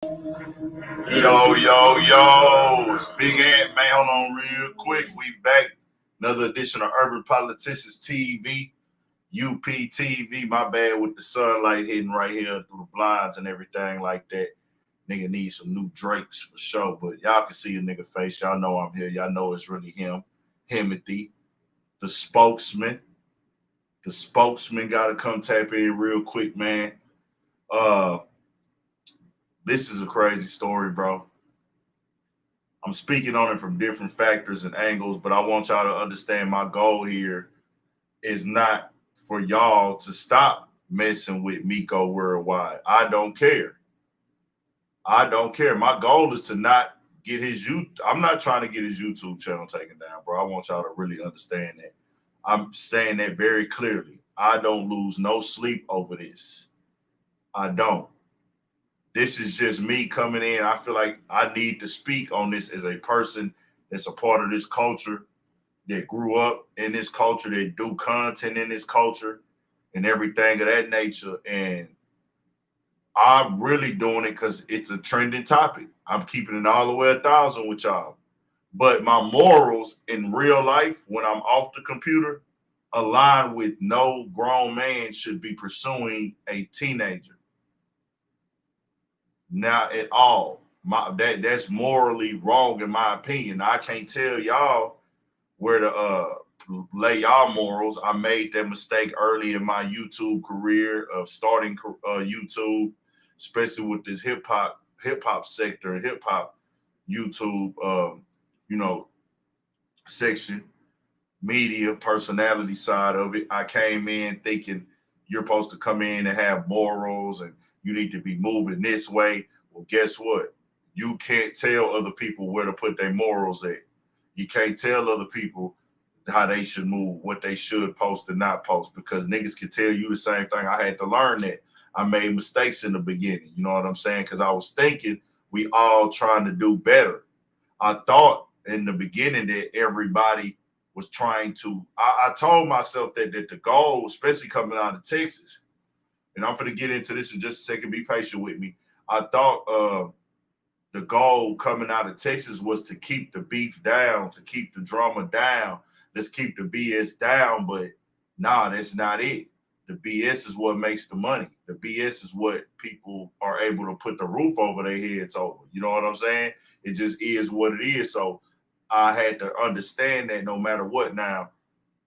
Yo, it's Big Ant, man. Hold on real quick. We back. Another edition of Urban Politicians TV, UPTV. My bad with the sunlight hitting right here through the blinds and everything like that. Nigga needs some new drapes for sure, but y'all can see a nigga face. Y'all know I'm here. Y'all know it's really him, Himothy, the spokesman. The spokesman got to come tap in real quick, man. This is a crazy story, bro. I'm speaking on it from different factors and angles, but I want y'all to understand my goal here is not for y'all to stop messing with Miko worldwide. I don't care. I don't care. My goal is to not get his I'm not trying to get his YouTube channel taken down, bro. I want y'all to really understand that. I'm saying that very clearly. I don't lose no sleep over this. I don't. This is just me coming in. I feel like I need to speak on this as a person that's a part of this culture, that grew up in this culture, that do content in this culture and everything of that nature. And I'm really doing it because it's a trending topic. I'm keeping it all the way 1,000 with y'all. But my morals in real life, when I'm off the computer, align with no grown man should be pursuing a teenager. Not at all. That's morally wrong in my opinion. I can't tell y'all where to lay y'all morals. I made that mistake early in my YouTube career of starting YouTube, especially with this hip hop sector, hip hop YouTube, section, media personality side of it. I came in thinking you're supposed to come in and have morals and you need to be moving this way. Well, guess what? You can't tell other people where to put their morals at. You can't tell other people how they should move, what they should post and not post, because niggas can tell you the same thing. I had to learn that. I made mistakes in the beginning. You know what I'm saying? Because I was thinking we all trying to do better. I thought in the beginning that everybody was trying to, I told myself that the goal, especially coming out of Texas, and I'm going to get into this in just a second, be patient with me. I thought the goal coming out of Texas was to keep the beef down, to keep the drama down. Let's keep the BS down, but nah, that's not it. The BS is what makes the money. The BS is what people are able to put the roof over their heads over. You know what I'm saying? It just is what it is. So I had to understand that no matter what. Now,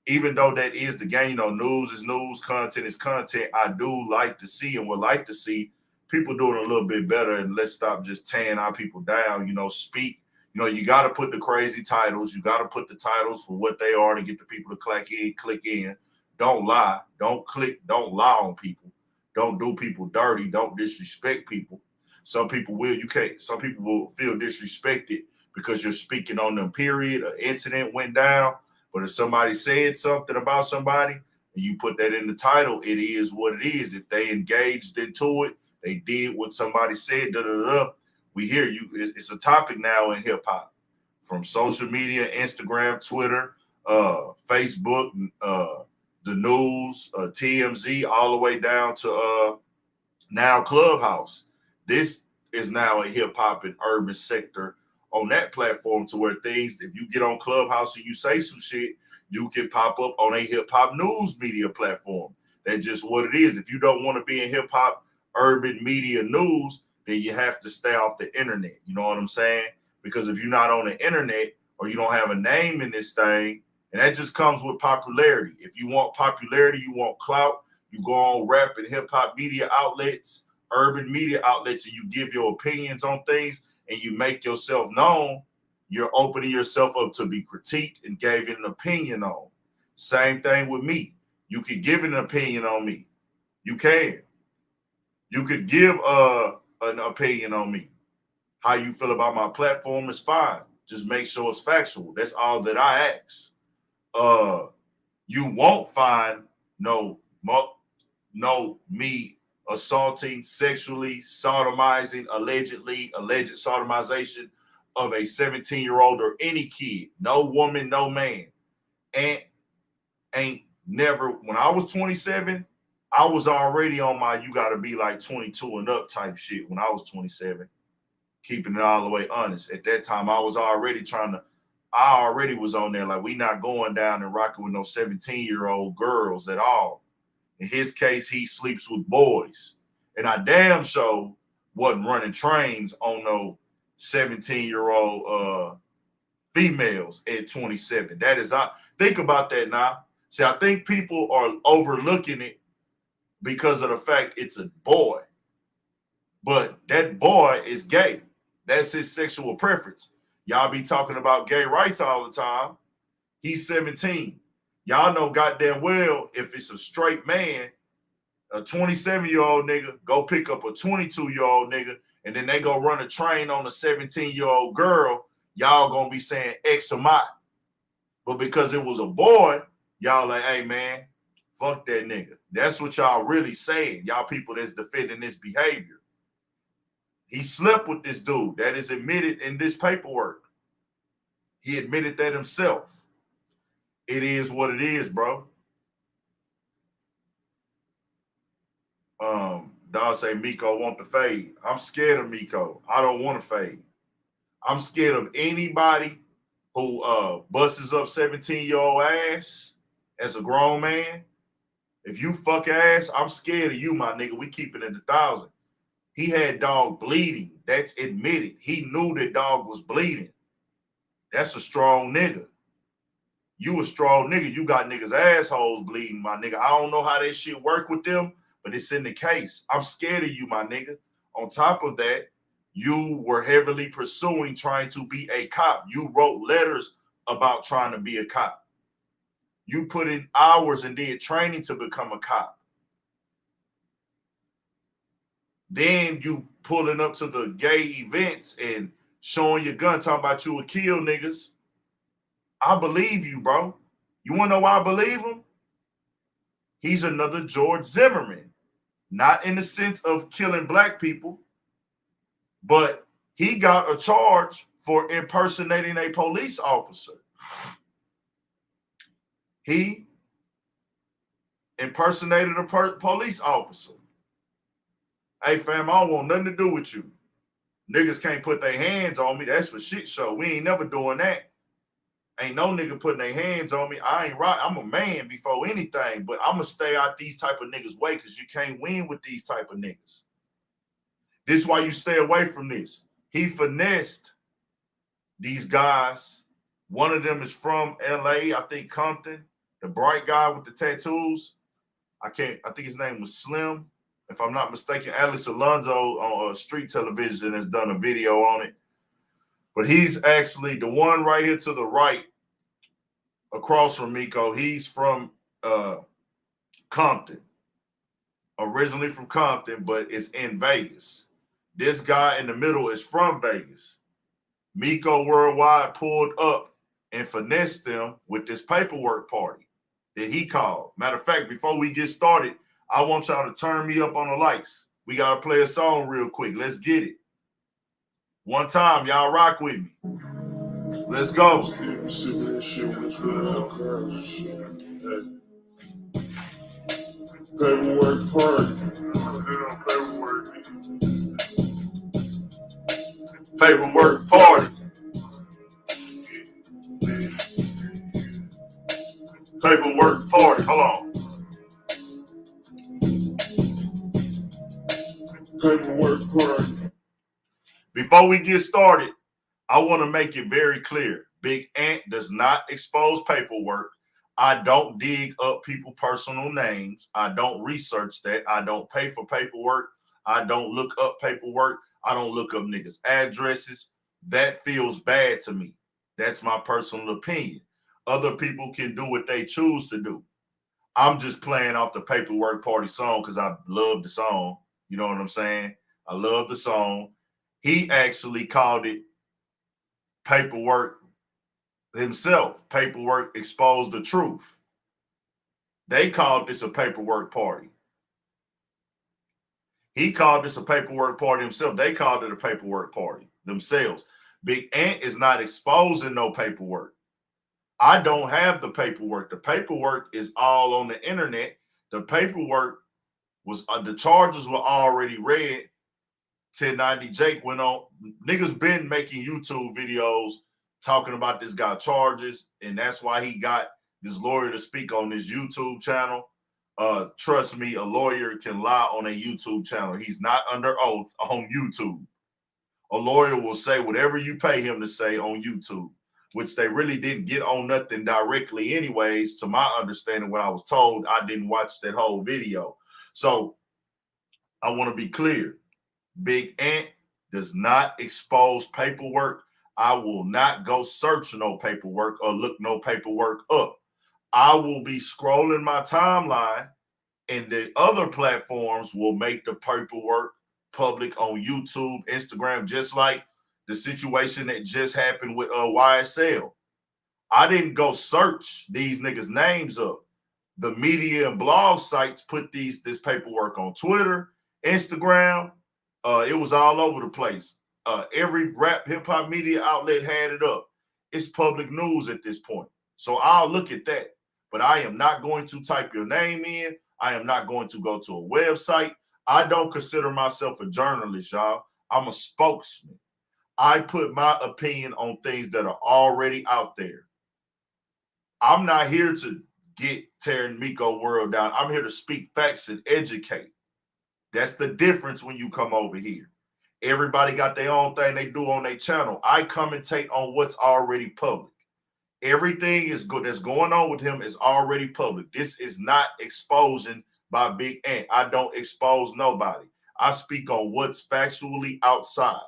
even though that is the game, news is news, content is content, I do like to see and would like to see people doing a little bit better, and let's stop just tearing our people down, speak. You got to put the crazy titles. You got to put the titles for what they are to get the people to click in. Don't lie. Don't lie on people. Don't do people dirty. Don't disrespect people. Some people will. Some people will feel disrespected because you're speaking on them, period. An incident went down. But if somebody said something about somebody and you put that in the title, it is what it is. If they engaged into it, they did what somebody said, we hear you. It's a topic now in hip hop, from social media, Instagram, Twitter, Facebook, the news, TMZ, all the way down to now Clubhouse. This is now a hip hop and urban sector on that platform, to where things, if you get on Clubhouse and you say some shit, you can pop up on a hip hop news media platform. That's just what it is. If you don't want to be in hip hop urban media news, then you have to stay off the internet. You know what I'm saying? Because if you're not on the internet or you don't have a name in this thing, and that just comes with popularity. If you want popularity, you want clout, you go on rap and hip hop media outlets, urban media outlets, and you give your opinions on things and you make yourself known, you're opening yourself up to be critiqued and gave an opinion on. Same thing with me. You could give an opinion on me. You can. You could give an opinion on me. How you feel about my platform is fine. Just make sure it's factual. That's all that I ask. You won't find no me assaulting, sexually sodomizing, alleged sodomization of a 17-year-old or any kid. No woman, no man. And ain't never, when I was 27, I was already on my you gotta be like 22 and up type shit when I was 27. keeping it all the way honest. At that time, I already was on there like we not going down and rocking with no 17-year-old girls at all. In his case, he sleeps with boys. And I damn sure wasn't running trains on no 17-year-old females at 27. That is, I think about that now. See, I think people are overlooking it because of the fact it's a boy. But that boy is gay. That's his sexual preference. Y'all be talking about gay rights all the time. He's 17. Y'all know goddamn well if it's a straight man, a 27-year-old nigga go pick up a 22-year-old nigga, and then they go run a train on a 17-year-old girl, y'all gonna be saying X or my. But because it was a boy, y'all like, hey man, fuck that nigga. That's what y'all really saying. Y'all people that's defending this behavior. He slept with this dude. That is admitted in this paperwork. He admitted that himself. It is what it is, bro. Dog say Miko want to fade. I'm scared of Miko. I don't want to fade. I'm scared of anybody who busts up 17-year-old ass as a grown man. If you fuck ass, I'm scared of you, my nigga. We keep it in the 1,000. He had dog bleeding. That's admitted. He knew that dog was bleeding. That's a strong nigga. You a strong nigga. You got niggas' assholes bleeding, my nigga. I don't know how that shit work with them, but it's in the case. I'm scared of you, my nigga. On top of that, you were heavily pursuing trying to be a cop. You wrote letters about trying to be a cop. You put in hours and did training to become a cop. Then you pulling up to the gay events and showing your gun, talking about you would kill niggas. I believe you, bro. You want to know why I believe him? He's another George Zimmerman. Not in the sense of killing black people, but he got a charge for impersonating a police officer. He impersonated a police officer. Hey, fam, I don't want nothing to do with you. Niggas can't put their hands on me. That's for shit show. We ain't never doing that. Ain't no nigga putting their hands on me. I ain't right. I'm a man before anything, but I'm going to stay out these type of niggas' way because you can't win with these type of niggas. This is why you stay away from this. He finessed these guys. One of them is from LA, I think Compton, the bright guy with the tattoos. I think his name was Slim. If I'm not mistaken, Alex Alonso on Street Television has done a video on it. But he's actually the one right here to the right, across from Miko. He's from Compton. Originally from Compton, but is in Vegas. This guy in the middle is from Vegas. Miko Worldwide pulled up and finessed them with this paperwork party that he called. Matter of fact, before we get started, I want y'all to turn me up on the lights. We got to play a song real quick. Let's get it. One time, y'all rock with me. Let's go. Paperwork party. Paperwork party. Paperwork party. Hold on. Paperwork party. Before we get started, I want to make it very clear. Big Ant does not expose paperwork. I don't dig up people's personal names. I don't research that. I don't pay for paperwork. I don't look up paperwork. I don't look up niggas' addresses. That feels bad to me. That's my personal opinion. Other people can do what they choose to do. I'm just playing off the paperwork party song because I love the song. You know what I'm saying? I love the song. He actually called it paperwork himself. Paperwork exposed the truth. They called this a paperwork party. He called this a paperwork party himself. They called it a paperwork party themselves. Big Ant is not exposing no paperwork. I don't have the paperwork. The paperwork is all on the internet. The paperwork was, the charges were already read. 1090 Jake went on. Niggas been making YouTube videos talking about this guy charges, and that's why he got this lawyer to speak on this YouTube channel. Trust me, a lawyer can lie on a YouTube channel. He's not under oath on YouTube. A lawyer will say whatever you pay him to say on YouTube, which they really didn't get on nothing directly anyways. To my understanding, what I was told, I didn't watch that whole video. So I want to be clear. Big Ant does not expose paperwork. I will not go search no paperwork or look no paperwork up. I will be scrolling my timeline, and the other platforms will make the paperwork public on YouTube, Instagram, just like the situation that just happened with YSL. I didn't go search these niggas' names up. The media and blog sites put this paperwork on Twitter, Instagram. It was all over the place. Every rap hip hop media outlet had it up. It's public news at this point. So I'll look at that. But I am not going to type your name in. I am not going to go to a website. I don't consider myself a journalist, y'all. I'm a spokesman. I put my opinion on things that are already out there. I'm not here to get tearing Miko world down. I'm here to speak facts and educate. That's the difference when you come over here. Everybody got their own thing they do on their channel. I commentate on what's already public. Everything is good that's going on with him is already public. This is not exposing by Big Ant. I don't expose nobody. I speak on what's factually outside.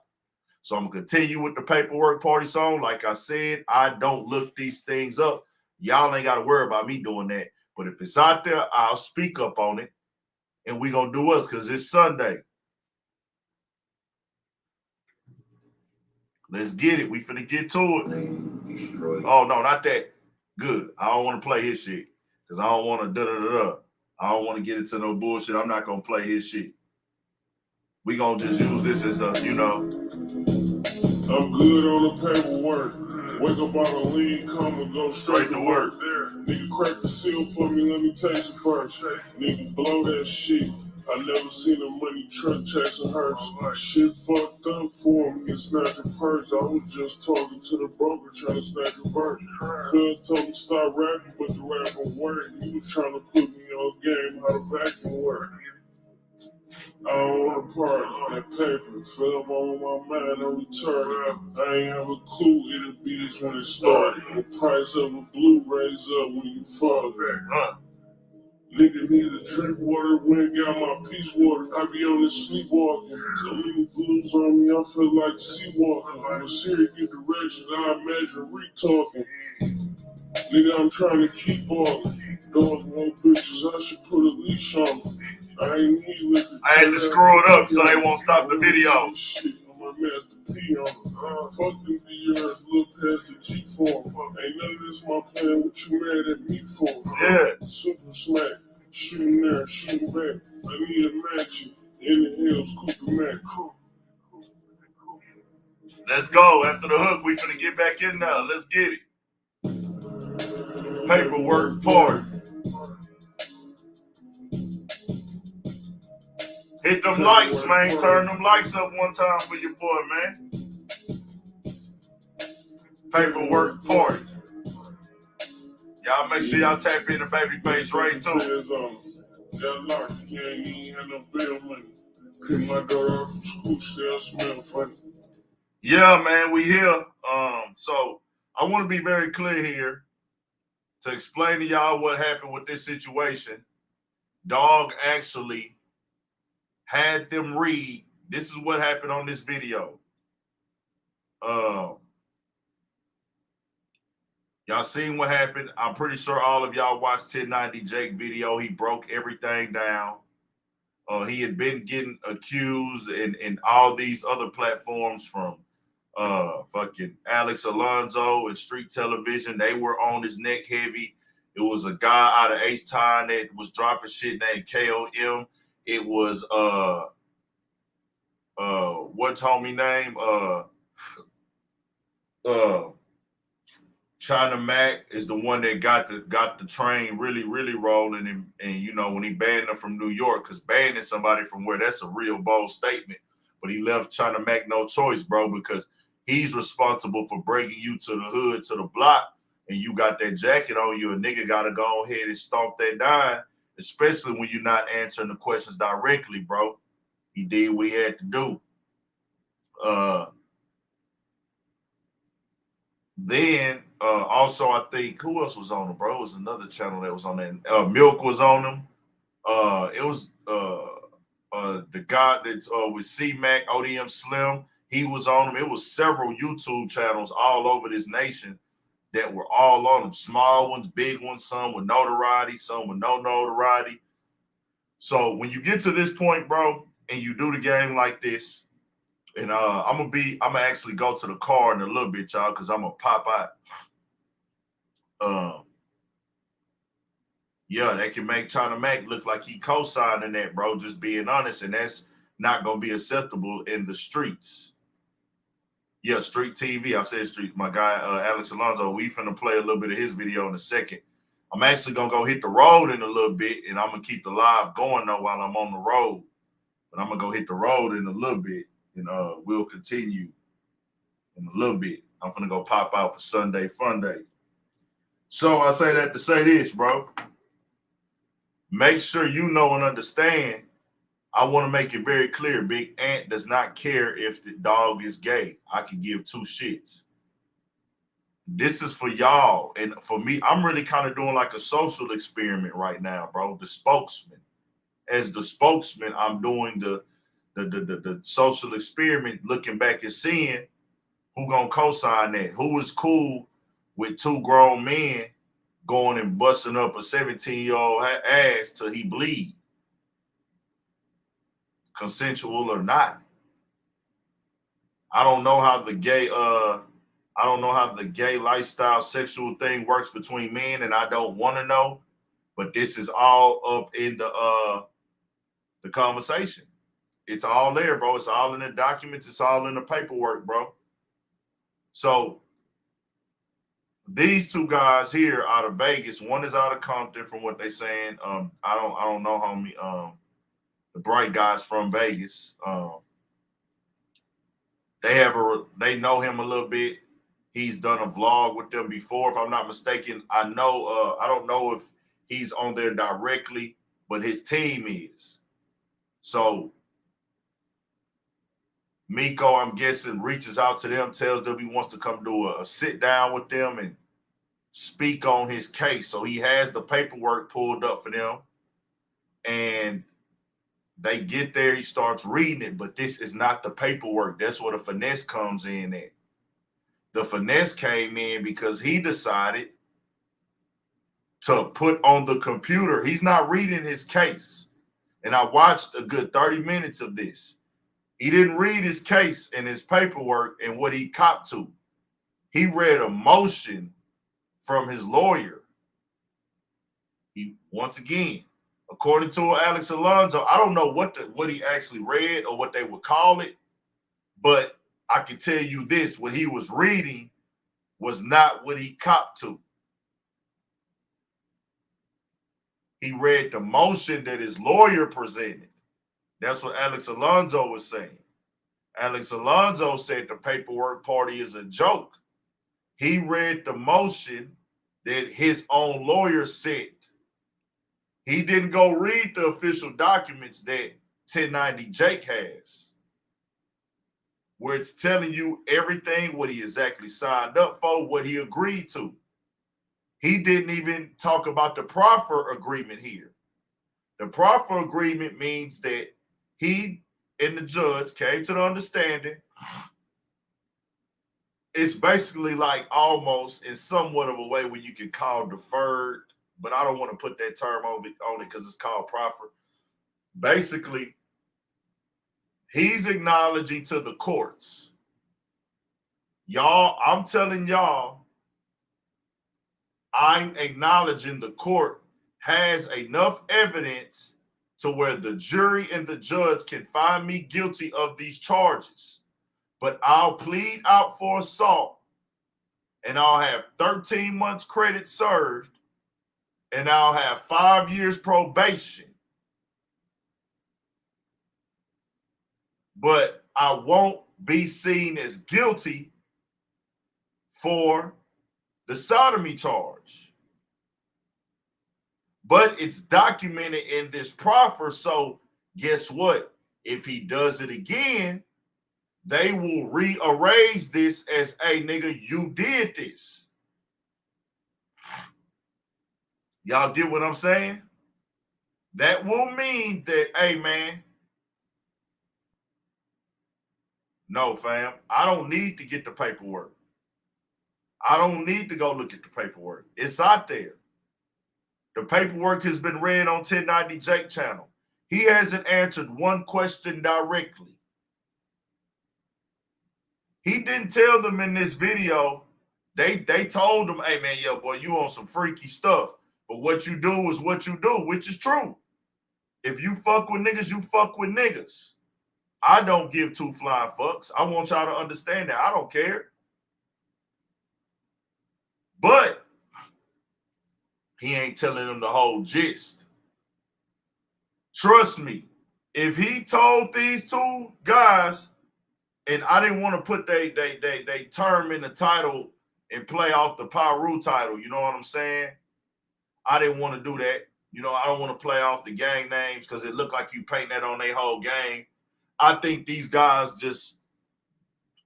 So I'm going to continue with the paperwork party song. Like I said, I don't look these things up. Y'all ain't got to worry about me doing that. But if it's out there, I'll speak up on it. And we going to do us because it's Sunday. Let's get it. We finna get to it. Oh, no, not that. Good. I don't want to play his shit because I don't want to da-da-da-da. I don't want to get into no bullshit. I'm not going to play his shit. We going to just use this as a, I'm good on the paperwork. Wake up on the lean, come and go straight to work. Nigga crack the seal for me, let me taste it first. Nigga blow that shit. I never seen a money truck chasing hers. Shit fucked up for me and snatch a purse. I was just talking to the broker trying to snatch a verse. Cuz told me to stop rapping, but the rapper worked. He was trying to put me on game, how the vacuum work. I don't want to party, that paper fell on my mind, I'm retarded. I ain't have a clue it'll be this when it started. The price of a Blu-ray's up when you fall back. Nigga need to drink water, went got my peace water. I be on this sleepwalking. So many blues on me, I feel like sea-walking. When Siri get directions, I imagine re-talking. Nigga, I'm trying to keep balling. Dogs want bitches, I should put a leash on them. I ain't need liquor. I had to screw it up so they won't stop the video. Shit, on my master P on them. Fuck them DRs, look past the G form. Ain't none of this my plan, what you mad at me for? Yeah. Super smack, shooting there, shooting back. I need a match in the hills, Cooper Mac. Let's go. After the hook, we finna get back in now. Let's get it. Paperwork party. Hit them likes, man. Turn them likes up one time for your boy, man. Paperwork party. Y'all make sure y'all tap in the Babyface Ray too. That lock, you ain't even had no bail money. Pick my daughter off from school, still smell funny. Yeah, man, we here. So I want to be very clear here to explain to y'all what happened with this situation. Dog actually had them read. This is what happened on this video. Y'all seen what happened. I'm pretty sure all of y'all watched 1090 Jake video. He broke everything down. He had been getting accused in all these other platforms from fucking Alex Alonso and Street Television. They were on his neck heavy. It was a guy out of H-Town that was dropping shit named KOM. It was what's homie name? China Mac is the one that got the train really rolling, and you know when he banned them from New York, because banning somebody from where, that's a real bold statement. but he left China Mac no choice, bro, because he's responsible for bringing you to the hood, to the block, and you got that jacket on you. A nigga got to go ahead and stomp that dime, especially when you're not answering the questions directly, bro. He did what he had to do. Then also, I think, who else was on him, bro? It was another channel that was on that. Milk was on him. It was the guy that's with C-Mac, ODM Slim. He was on him. It was several YouTube channels all over this nation that were all on them. Small ones, big ones, some with notoriety, some with no notoriety. So when you get to this point, bro, and you do the game like this, and I'm gonna actually go to the car in a little bit, y'all, because I'm gonna pop out. Yeah, that can make China Mac look like he co-signing that, bro. Just being honest, and that's not gonna be acceptable in the streets. Yeah, street TV. I said street. My guy Alex Alonso. We finna play a little bit of his video in a second. I'm actually gonna go hit the road in a little bit, and I'm gonna keep the live going though while I'm on the road. But I'm gonna go hit the road in a little bit, and we'll continue in a little bit. I'm gonna go pop out for Sunday Fun Day. So I say that to say this, bro. Make sure you know and understand. I want to make it very clear. Big Ant does not care if the dog is gay. I can give two shits. This is for y'all. And for me, I'm really kind of doing like a social experiment right now, bro. The spokesman. As the spokesman, I'm doing the social experiment, looking back and seeing who gonna co-sign that. Who is cool with two grown men going and busting up a 17-year-old ass till he bleed, consensual or not. I don't know how the gay lifestyle sexual thing works between men, and I don't want to know, but this is all up in the conversation. It's all there, bro. It's all in the documents, it's all in the paperwork, bro. So these two guys here out of Vegas, one is out of Compton from what they're saying. I don't know how many the bright guys from Vegas. They know him a little bit. He's done a vlog with them before, if I'm not mistaken. I don't know if he's on there directly, but his team is. So Miko, I'm guessing, reaches out to them, tells them he wants to come do a sit down with them and speak on his case. So he has the paperwork pulled up for them, and they get there, he starts reading it, but this is not the paperwork. That's where the finesse comes in at. The finesse came in because he decided to put on the computer. He's not reading his case. And I watched a good 30 minutes of this. He didn't read his case and his paperwork and what he copped to. He read a motion from his lawyer. He, once again, according to Alex Alonso, I don't know what he actually read or what they would call it, but I can tell you this, what he was reading was not what he copped to. He read the motion that his lawyer presented. That's what Alex Alonso was saying. Alex Alonso said the paperwork party is a joke. He read the motion that his own lawyer sent. He didn't go read the official documents that 1090 Jake has, where it's telling you everything, what he exactly signed up for, what he agreed to. He didn't even talk about the proffer agreement here. The proffer agreement means that he and the judge came to the understanding. It's basically like almost in somewhat of a way where you can call deferred, but I don't want to put that term on it because it's called proffer. Basically, he's acknowledging to the courts, y'all, I'm telling y'all, I'm acknowledging the court has enough evidence to where the jury and the judge can find me guilty of these charges, but I'll plead out for assault and I'll have 13 months credit served and I'll have 5 years probation. But I won't be seen as guilty for the sodomy charge. But it's documented in this proffer, so guess what? If he does it again, they will rearrange this as, hey, nigga, you did this. Y'all get what I'm saying? That will mean that, hey, man, no, fam, I don't need to get the paperwork. I don't need to go look at the paperwork. It's out there. The paperwork has been read on 1090 Jake channel. He hasn't answered one question directly. He didn't tell them in this video. They told him, hey, man, yo, boy, you on some freaky stuff. But what you do is what you do, which is true. If you fuck with niggas, you fuck with niggas. I don't give two flying fucks. I want y'all to understand that. I don't care. But he ain't telling them the whole gist. Trust me, if he told these two guys, and I didn't want to put they term in the title and play off the Pyru title, you know what I'm saying? I didn't want to do that. You know, I don't want to play off the gang names because it looked like you paint that on their whole gang. I think these guys just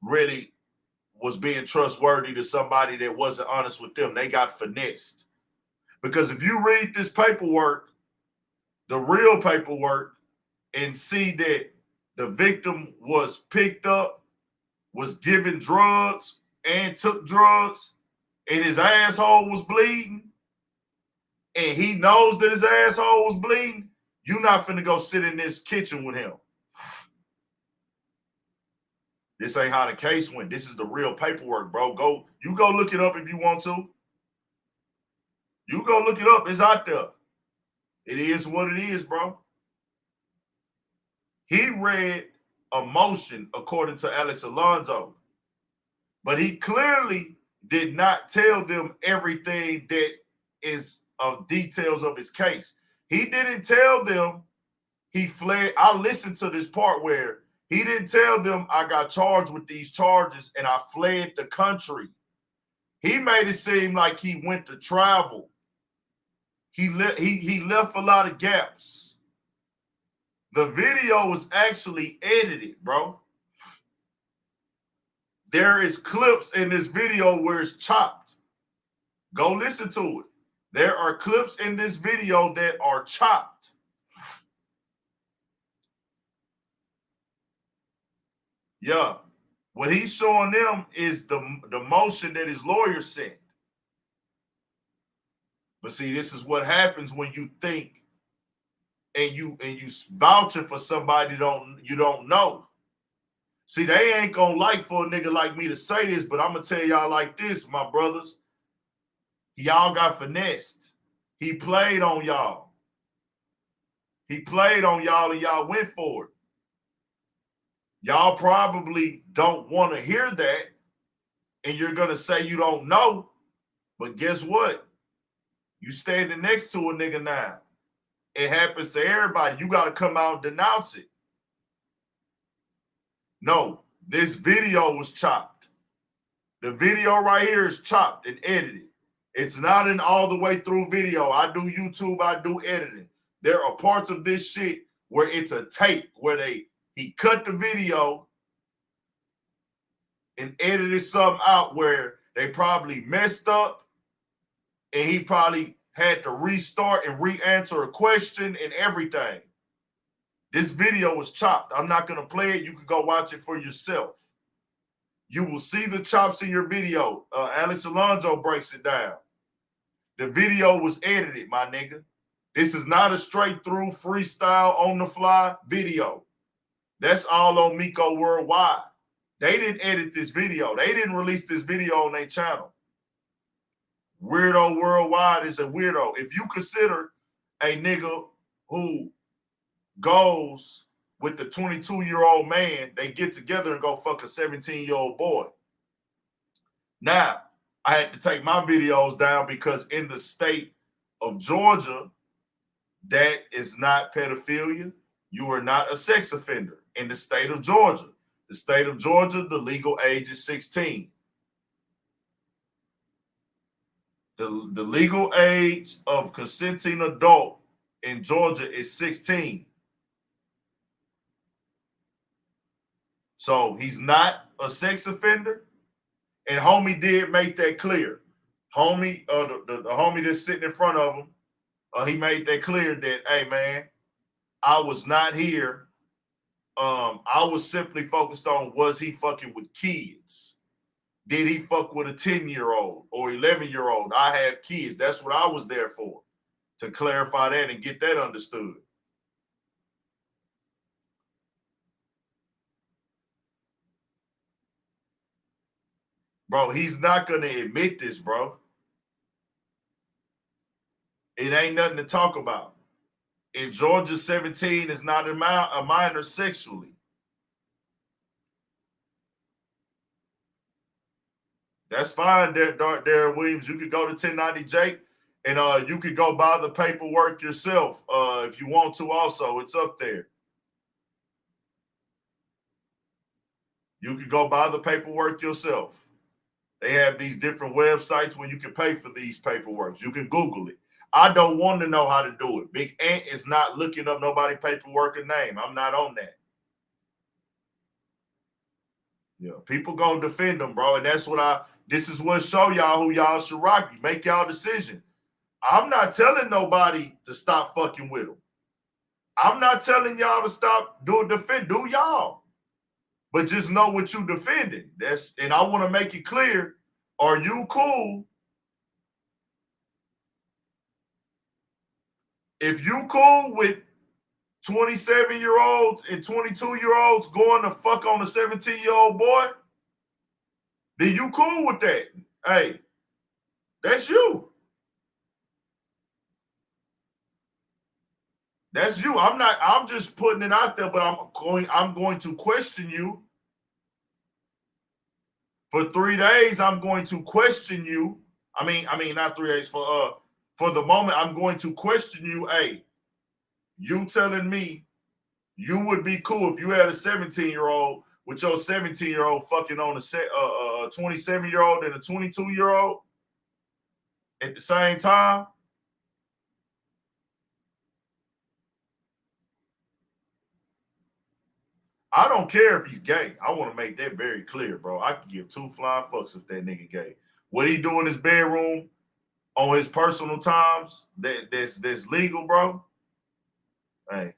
really was being trustworthy to somebody that wasn't honest with them. They got finessed. Because if you read this paperwork, the real paperwork, and see that the victim was picked up, was given drugs, and took drugs, and his asshole was bleeding, and he knows that his asshole was bleeding, you're not finna go sit in this kitchen with him. This ain't how the case went. This is the real paperwork, bro. You go look it up if you want to. You go look it up. It's out there. It is what it is, bro. He read a motion according to Alex Alonzo, but he clearly did not tell them everything that is of details of his case. He didn't tell them he fled. I listened to this part where he didn't tell them I got charged with these charges and I fled the country. He made it seem like he went to travel. He left a lot of gaps. The video was actually edited, bro. There is clips in this video where it's chopped. Go listen to it. There are clips in this video that are chopped. Yeah. What he's showing them is the motion that his lawyer sent. But see, this is what happens when you think and you vouching for somebody you don't know. See, they ain't gonna like for a nigga like me to say this, but I'm gonna tell y'all like this, my brothers. Y'all got finessed. He played on y'all. He played on y'all and y'all went for it. Y'all probably don't want to hear that, and you're gonna say you don't know, but guess what? You standing next to a nigga now. It happens to everybody. You got to come out and denounce it. No, this video was chopped. The video right here is chopped and edited. It's not an all the way through video. I do YouTube, I do editing. There are parts of this shit where it's a tape where he cut the video and edited something out where they probably messed up and he probably had to restart and re-answer a question and everything. This video was chopped. I'm not going to play it. You can go watch it for yourself. You will see the chops in your video. Alex Alonzo breaks it down. The video was edited, my nigga. This is not a straight through freestyle on the fly video. That's all on Miko Worldwide. They didn't edit this video. They didn't release this video on their channel. Weirdo Worldwide is a weirdo. If you consider a nigga who goes with the 22-year-old man, they get together and go fuck a 17-year-old boy. Now, I had to take my videos down because in the state of Georgia, that is not pedophilia. You are not a sex offender in the state of Georgia. The state of Georgia, the legal age is 16. The legal age of consenting adult in Georgia is 16. So he's not a sex offender. And homie did make that clear. Homie, the homie that's sitting in front of him, he made that clear that, hey man, I was not here. I was simply focused on, was he fucking with kids? Did he fuck with a 10-year-old or 11-year-old? I have kids. That's what I was there for, to clarify that and get that understood. Bro, he's not going to admit this, bro. It ain't nothing to talk about. In Georgia, 17 is not a minor sexually. That's fine, Darren Williams. You could go to 1090 Jake, and you could go buy the paperwork yourself if you want to also. It's up there. You could go buy the paperwork yourself. They have these different websites where you can pay for these paperworks. You can Google it. I don't want to know how to do it. Big Ant is not looking up nobody paperwork or name. I'm not on that. Yeah, people gonna defend them, bro. And that's what this is what show y'all who y'all should rock. You make y'all decision. I'm not telling nobody to stop fucking with them. I'm not telling y'all to stop do y'all. But just know what you defending. And I want to make it clear. Are you cool? If you cool with 27-year-olds and 22-year-olds going to fuck on a 17-year-old boy, then you cool with that. Hey, that's you. That's you. I'm just putting it out there, but I'm going to question you. For 3 days, I'm going to question you. I mean, not 3 days, for the moment, I'm going to question you. Hey, you telling me you would be cool if you had a 17-year-old with your 17-year-old fucking on a 27-year-old and a 22-year-old at the same time? I don't care if he's gay. I want to make that very clear, bro. I can give 2 flying fucks if that nigga gay. What he do in his bedroom on his personal times, that's legal, bro. Hey.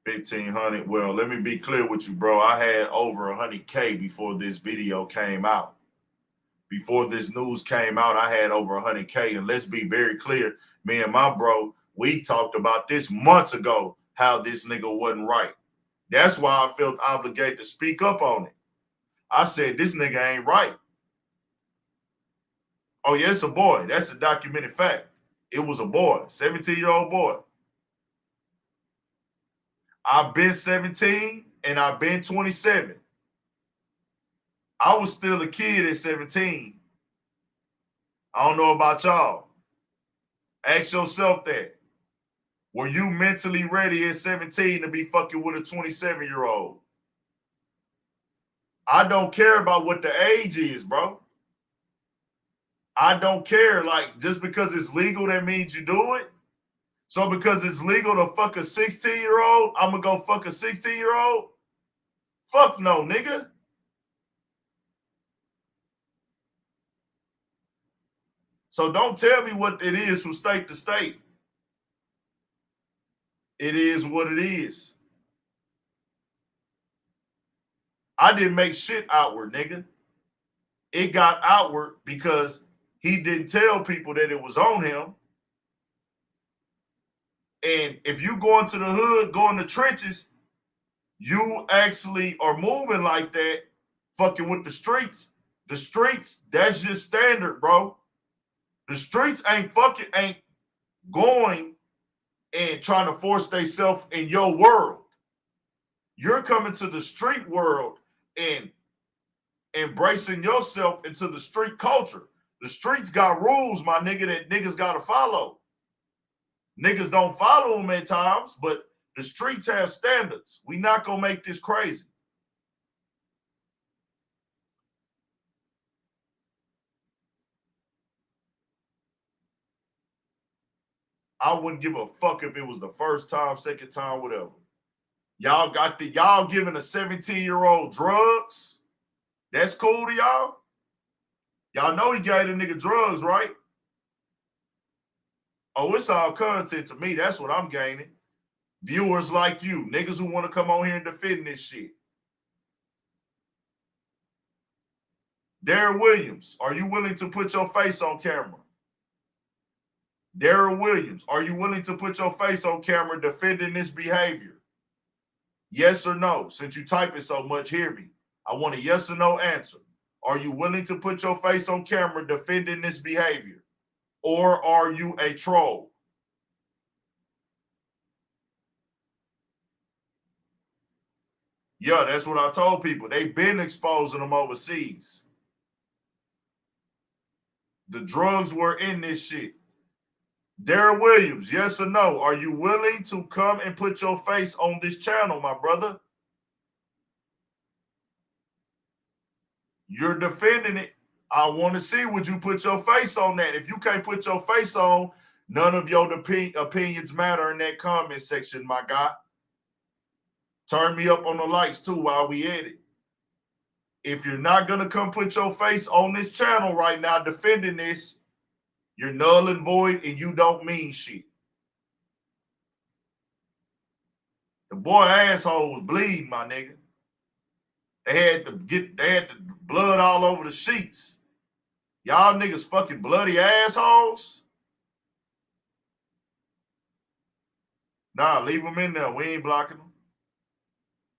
$1,500. Well, let me be clear with you, bro. I had over 100K before this video came out. Before this news came out, I had over 100K. And let's be very clear, me and my bro, we talked about this months ago, how this nigga wasn't right. That's why I felt obligated to speak up on it. I said, this nigga ain't right. Oh, yeah, it's a boy. That's a documented fact. It was a boy, 17-year-old boy. I've been 17 and I've been 27. I was still a kid at 17. I don't know about y'all. Ask yourself that. Were you mentally ready at 17 to be fucking with a 27-year-old? I don't care about what the age is, bro. I don't care. Like, just because it's legal, that means you do it. So because it's legal to fuck a 16-year-old, I'm going to go fuck a 16-year-old? Fuck no, nigga. So don't tell me what it is from state to state. It is what it is. I didn't make shit outward, nigga. It got outward because he didn't tell people that it was on him. And if you go into the hood, go in the trenches, you actually are moving like that, fucking with the streets. The streets, that's just standard, bro. The streets ain't going and trying to force themselves in your world. You're coming to the street world and embracing yourself into the street culture. The streets got rules, my nigga, that niggas got to follow. Niggas don't follow them at times, but the streets have standards. We not gonna make this crazy. I wouldn't give a fuck if it was the first time, second time, whatever. Y'all giving a 17-year-old drugs. That's cool to y'all? Y'all know he gave the nigga drugs, right? Oh, it's all content to me. That's what I'm gaining. Viewers like you, niggas who want to come on here and defend this shit. Darren Williams, are you willing to put your face on camera? Darren Williams, are you willing to put your face on camera defending this behavior? Yes or no? Since you type it so much, hear me. I want a yes or no answer. Are you willing to put your face on camera defending this behavior? Or are you a troll? Yeah, that's what I told people. They've been exposing them overseas. The drugs were in this shit. Darren Williams, yes or no? Are you willing to come and put your face on this channel, my brother? You're defending it. I want to see, would you put your face on that? If you can't put your face on, none of your opinions matter in that comment section, my guy. Turn me up on the lights too while we at it. If you're not going to come put your face on this channel right now defending this, you're null and void and you don't mean shit. The boy asshole was bleeding, my nigga. They had the blood all over the sheets. Y'all niggas fucking bloody assholes. Nah, leave them in there. We ain't blocking them.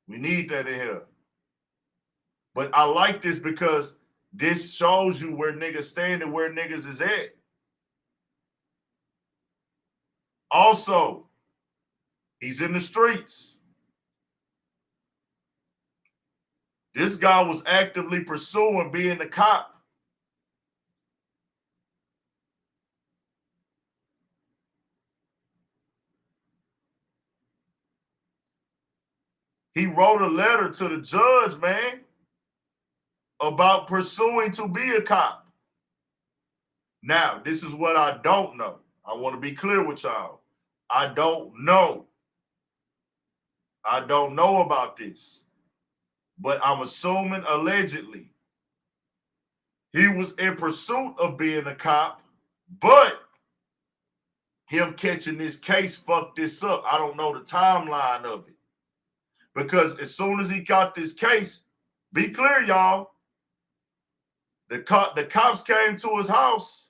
We need that in here. But I like this because this shows you where niggas stand and where niggas is at. Also, he's in the streets. This guy was actively pursuing being a cop. He wrote a letter to the judge, man, about pursuing to be a cop. Now, this is what I don't know. I want to be clear with y'all. I don't know. I don't know about this. But I'm assuming allegedly he was in pursuit of being a cop, but him catching this case fucked this up. I don't know the timeline of it. Because as soon as he got this case, be clear, y'all, the cops came to his house.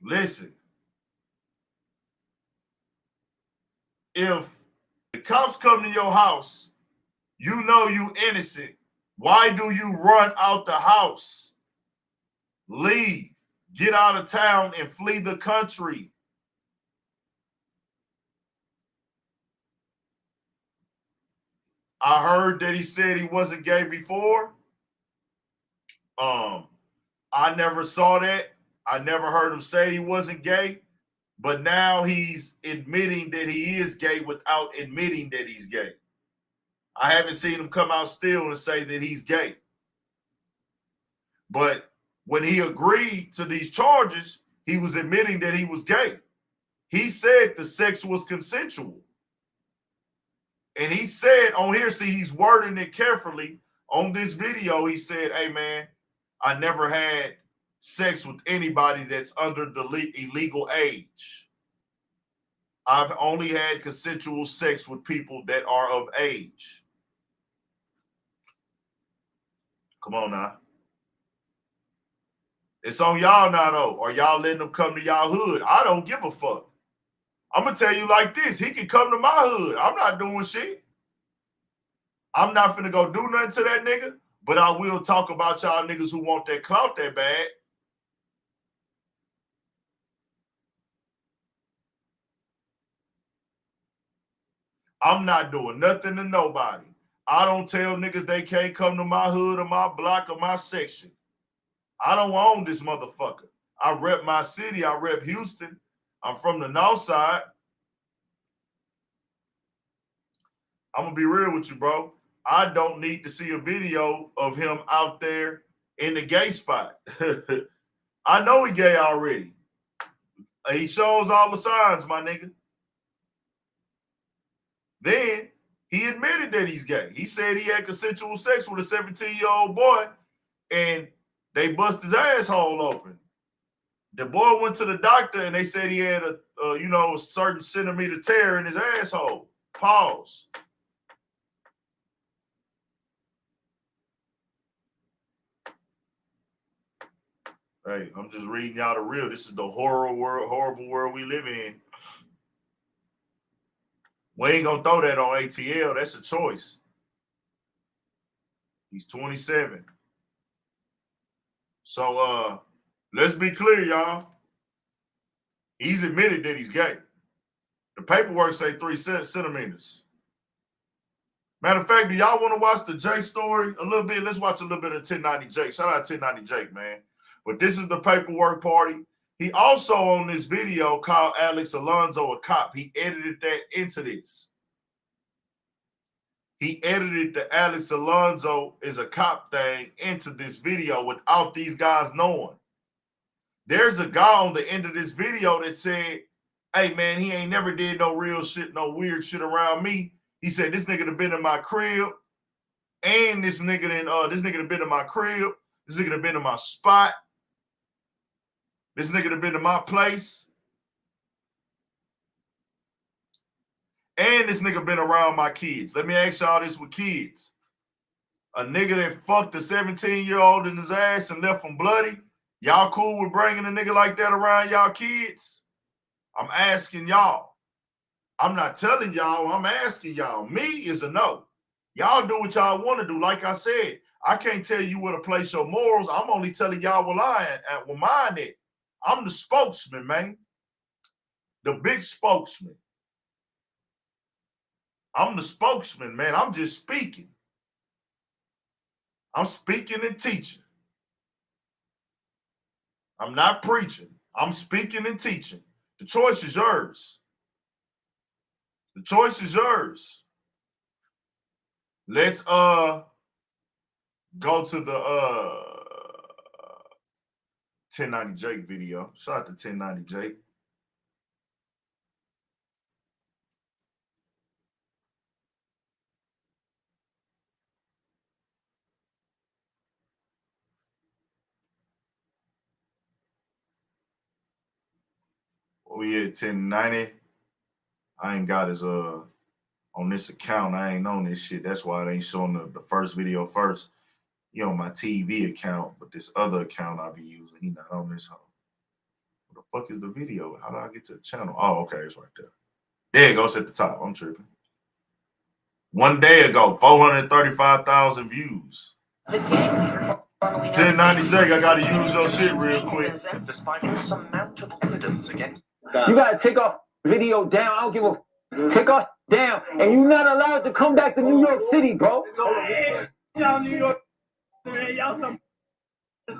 Listen, if the cops come to your house, you know you innocent. Why do you run out the house? Leave. Get out of town and flee the country. I heard that he said he wasn't gay before. I never saw that. I never heard him say he wasn't gay. But now he's admitting that he is gay without admitting that he's gay. I haven't seen him come out still and say that he's gay. But when he agreed to these charges, he was admitting that he was gay. He said the sex was consensual. And he said on here, see, he's wording it carefully. On this video, he said, hey, man, I never had sex with anybody that's under the illegal age. I've only had consensual sex with people that are of age. Come on now. It's on y'all now, though. Or y'all letting them come to y'all hood. I don't give a fuck. I'm going to tell you like this. He can come to my hood. I'm not doing shit. I'm not finna go do nothing to that nigga, but I will talk about y'all niggas who want that clout that bad. I'm not doing nothing to nobody. I don't tell niggas they can't come to my hood or my block or my section. I don't own this motherfucker. I rep my city. I rep Houston. I'm from the north side. I'm going to be real with you, bro. I don't need to see a video of him out there in the gay spot. I know he gay already. He shows all the signs, my nigga. Then he admitted that he's gay. He said he had consensual sex with a 17-year-old boy, and they bust his asshole open. The boy went to the doctor, and they said he had a certain centimeter tear in his asshole. Pause. Hey, I'm just reading y'all the real. This is the horrible world we live in. We ain't gonna throw that on ATL. That's a choice. He's 27. So let's be clear, y'all. He's admitted that he's gay. The paperwork say 3 centimeters. Matter of fact, do y'all want to watch the Jake story a little bit? Let's watch a little bit of 1090 Jake. Shout out 1090 Jake, man. But this is the paperwork party. He also on this video called Alex Alonzo a cop. He edited that into this. He edited the Alex Alonzo is a cop thing into this video without these guys knowing. There's a guy on the end of this video that said, hey, man, he ain't never did no real shit, no weird shit around me. He said, this nigga done been in my crib, and this nigga done been in my crib. This nigga done been in my spot. This nigga done been to my place. And this nigga been around my kids. Let me ask y'all this with kids. A nigga that fucked a 17-year-old in his ass and left him bloody, y'all cool with bringing a nigga like that around y'all kids? I'm asking y'all. I'm not telling y'all, I'm asking y'all. Me is a no. Y'all do what y'all want to do. Like I said, I can't tell you where to place your morals. I'm only telling y'all where mine at. I'm the spokesman, man. The big spokesman. I'm the spokesman, man. I'm just speaking. I'm speaking and teaching. I'm not preaching. I'm speaking and teaching. The choice is yours. The choice is yours. Let's go to the 1090 Jake video. Shout out to 1090 Jake. We at 1090. I ain't got his on this account. I ain't on this shit. That's why it ain't showing the first video first. He on my TV account, but this other account I be using, he not on this home. What the fuck is the video? How do I get to the channel? Oh, okay, it's right there. There it goes at the top. I'm tripping. One day ago, 435,000 views. 1090 Jake, I gotta use your shit real quick. You gotta take off video down. I don't give a take off down, and you're not allowed to come back to New York City, bro. Y'all New York, man. Y'all some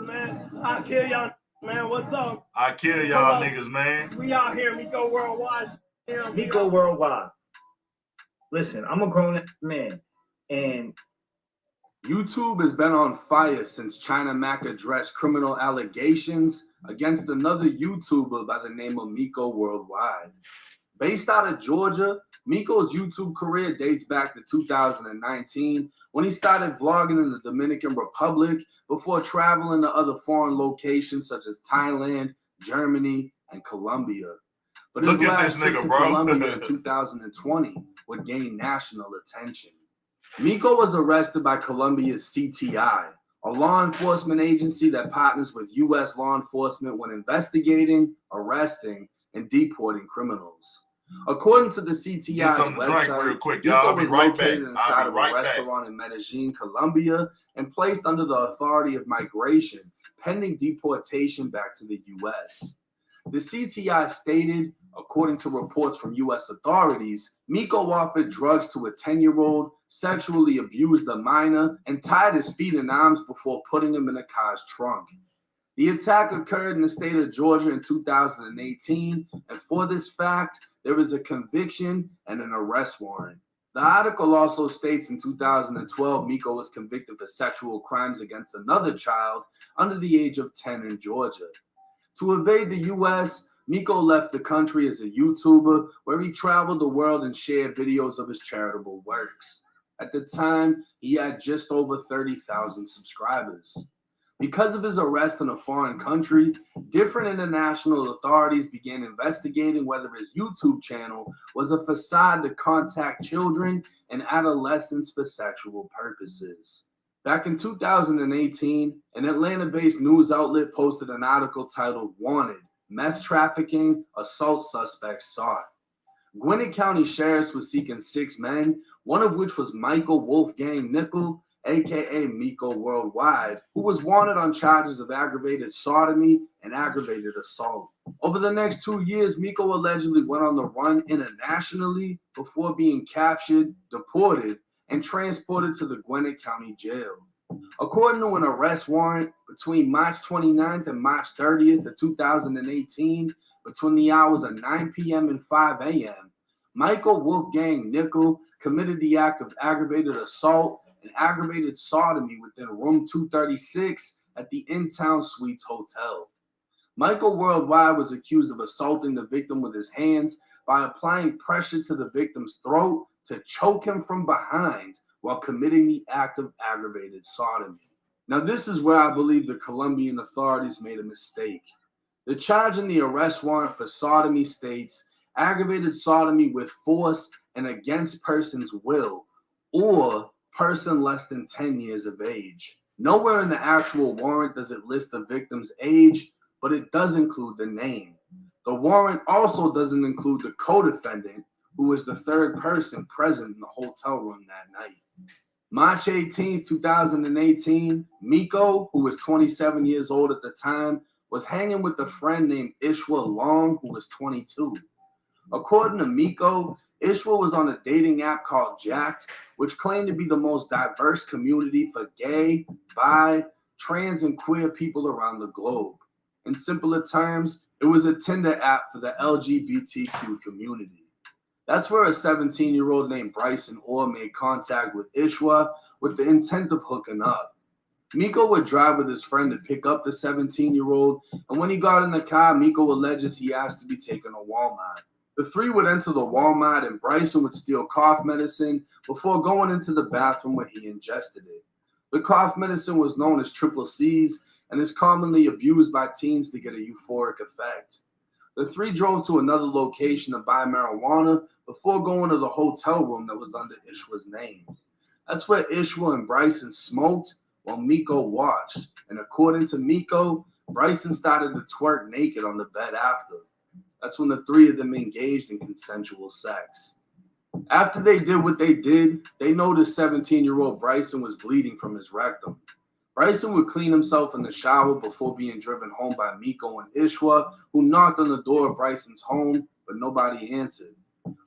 man. I kill y'all, man. What's up? I kill y'all niggas, man. We out here, Miko Worldwide. Miko Worldwide. Listen, I'm a grown man, and YouTube has been on fire since China Mac addressed criminal allegations against another YouTuber by the name of Miko Worldwide. Based out of Georgia, Miko's YouTube career dates back to 2019 when he started vlogging in the Dominican Republic before traveling to other foreign locations such as Thailand, Germany, and Colombia. But his last trip to Colombia in 2020 would gain national attention. Miko was arrested by Colombia's CTI, a law enforcement agency that partners with U.S. law enforcement when investigating, arresting, and deporting criminals. According to the CTI's website, real quick, Miko was located inside of a restaurant in Medellin, Colombia, and placed under the authority of migration, pending deportation back to the U.S. The CTI stated, according to reports from U.S. authorities, Miko offered drugs to a 10-year-old, sexually abused a minor, and tied his feet and arms before putting him in a car's trunk. The attack occurred in the state of Georgia in 2018, and for this fact, there is a conviction and an arrest warrant. The article also states in 2012, Miko was convicted for sexual crimes against another child under the age of 10 in Georgia. To evade the U.S., Miko left the country as a YouTuber, where he traveled the world and shared videos of his charitable works. At the time, he had just over 30,000 subscribers. Because of his arrest in a foreign country, different international authorities began investigating whether his YouTube channel was a facade to contact children and adolescents for sexual purposes. Back in 2018, an Atlanta-based news outlet posted an article titled "Wanted: Meth Trafficking, Assault Suspects Sought." Gwinnett County Sheriffs was seeking 6 men, one of which was Michael Wolfgang Nickel, aka Miko Worldwide, who was wanted on charges of aggravated sodomy and aggravated assault. Over the next 2 years, Miko allegedly went on the run internationally before being captured, deported, and transported to the Gwinnett County Jail. According to an arrest warrant, between March 29th and March 30th of 2018, between the hours of 9 p.m. and 5 a.m., Michael Wolfgang Nickel committed the act of aggravated assault and aggravated sodomy within room 236 at the In-Town Suites Hotel. Michael Worldwide was accused of assaulting the victim with his hands by applying pressure to the victim's throat to choke him from behind while committing the act of aggravated sodomy. Now, this is where I believe the Colombian authorities made a mistake. The charge in the arrest warrant for sodomy states aggravated sodomy with force and against person's will, or person less than 10 years of age. Nowhere in the actual warrant does it list the victim's age, but it does include the name. The warrant also doesn't include the co-defendant, who was the third person present in the hotel room that night. March 18, 2018, Miko, who was 27 years old at the time, was hanging with a friend named Ishwa Long, who was 22. According to Miko, Ishwa was on a dating app called Jacked, which claimed to be the most diverse community for gay, bi, trans, and queer people around the globe. In simpler terms, it was a Tinder app for the LGBTQ community. That's where a 17-year-old named Bryson Orr made contact with Ishwa with the intent of hooking up. Miko would drive with his friend to pick up the 17-year-old, and when he got in the car, Miko alleges he asked to be taken to Walmart. The three would enter the Walmart, and Bryson would steal cough medicine before going into the bathroom where he ingested it. The cough medicine was known as triple C's and is commonly abused by teens to get a euphoric effect. The three drove to another location to buy marijuana before going to the hotel room that was under Ishwa's name. That's where Ishwa and Bryson smoked while Miko watched. And according to Miko, Bryson started to twerk naked on the bed after. That's when the three of them engaged in consensual sex. After they did what they did, they noticed 17-year-old Bryson was bleeding from his rectum. Bryson would clean himself in the shower before being driven home by Miko and Ishwa, who knocked on the door of Bryson's home, but nobody answered.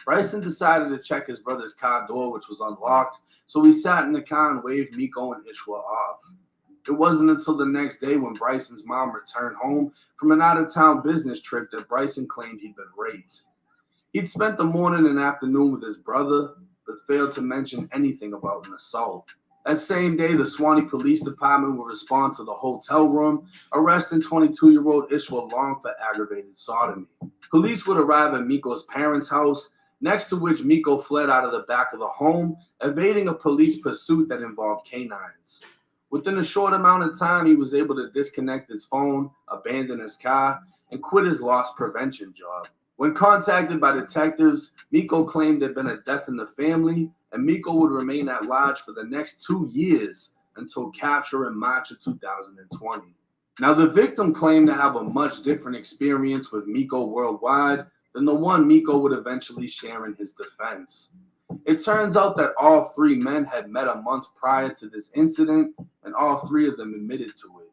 Bryson decided to check his brother's car door, which was unlocked, so he sat in the car and waved Miko and Ishwa off. It wasn't until the next day when Bryson's mom returned home from an out-of-town business trip that Bryson claimed he'd been raped. He'd spent the morning and afternoon with his brother, but failed to mention anything about an assault. That same day, the Swanee Police Department would respond to the hotel room, arresting 22-year-old Ishwa Long for aggravated sodomy. Police would arrive at Miko's parents' house, next to which Miko fled out of the back of the home, evading a police pursuit that involved canines. Within a short amount of time, he was able to disconnect his phone, abandon his car, and quit his loss prevention job. When contacted by detectives, Miko claimed there'd been a death in the family, and Miko would remain at large for the next 2 years until capture in March of 2020. Now, the victim claimed to have a much different experience with Miko Worldwide than the one Miko would eventually share in his defense. It turns out that all three men had met a month prior to this incident, and all three of them admitted to it.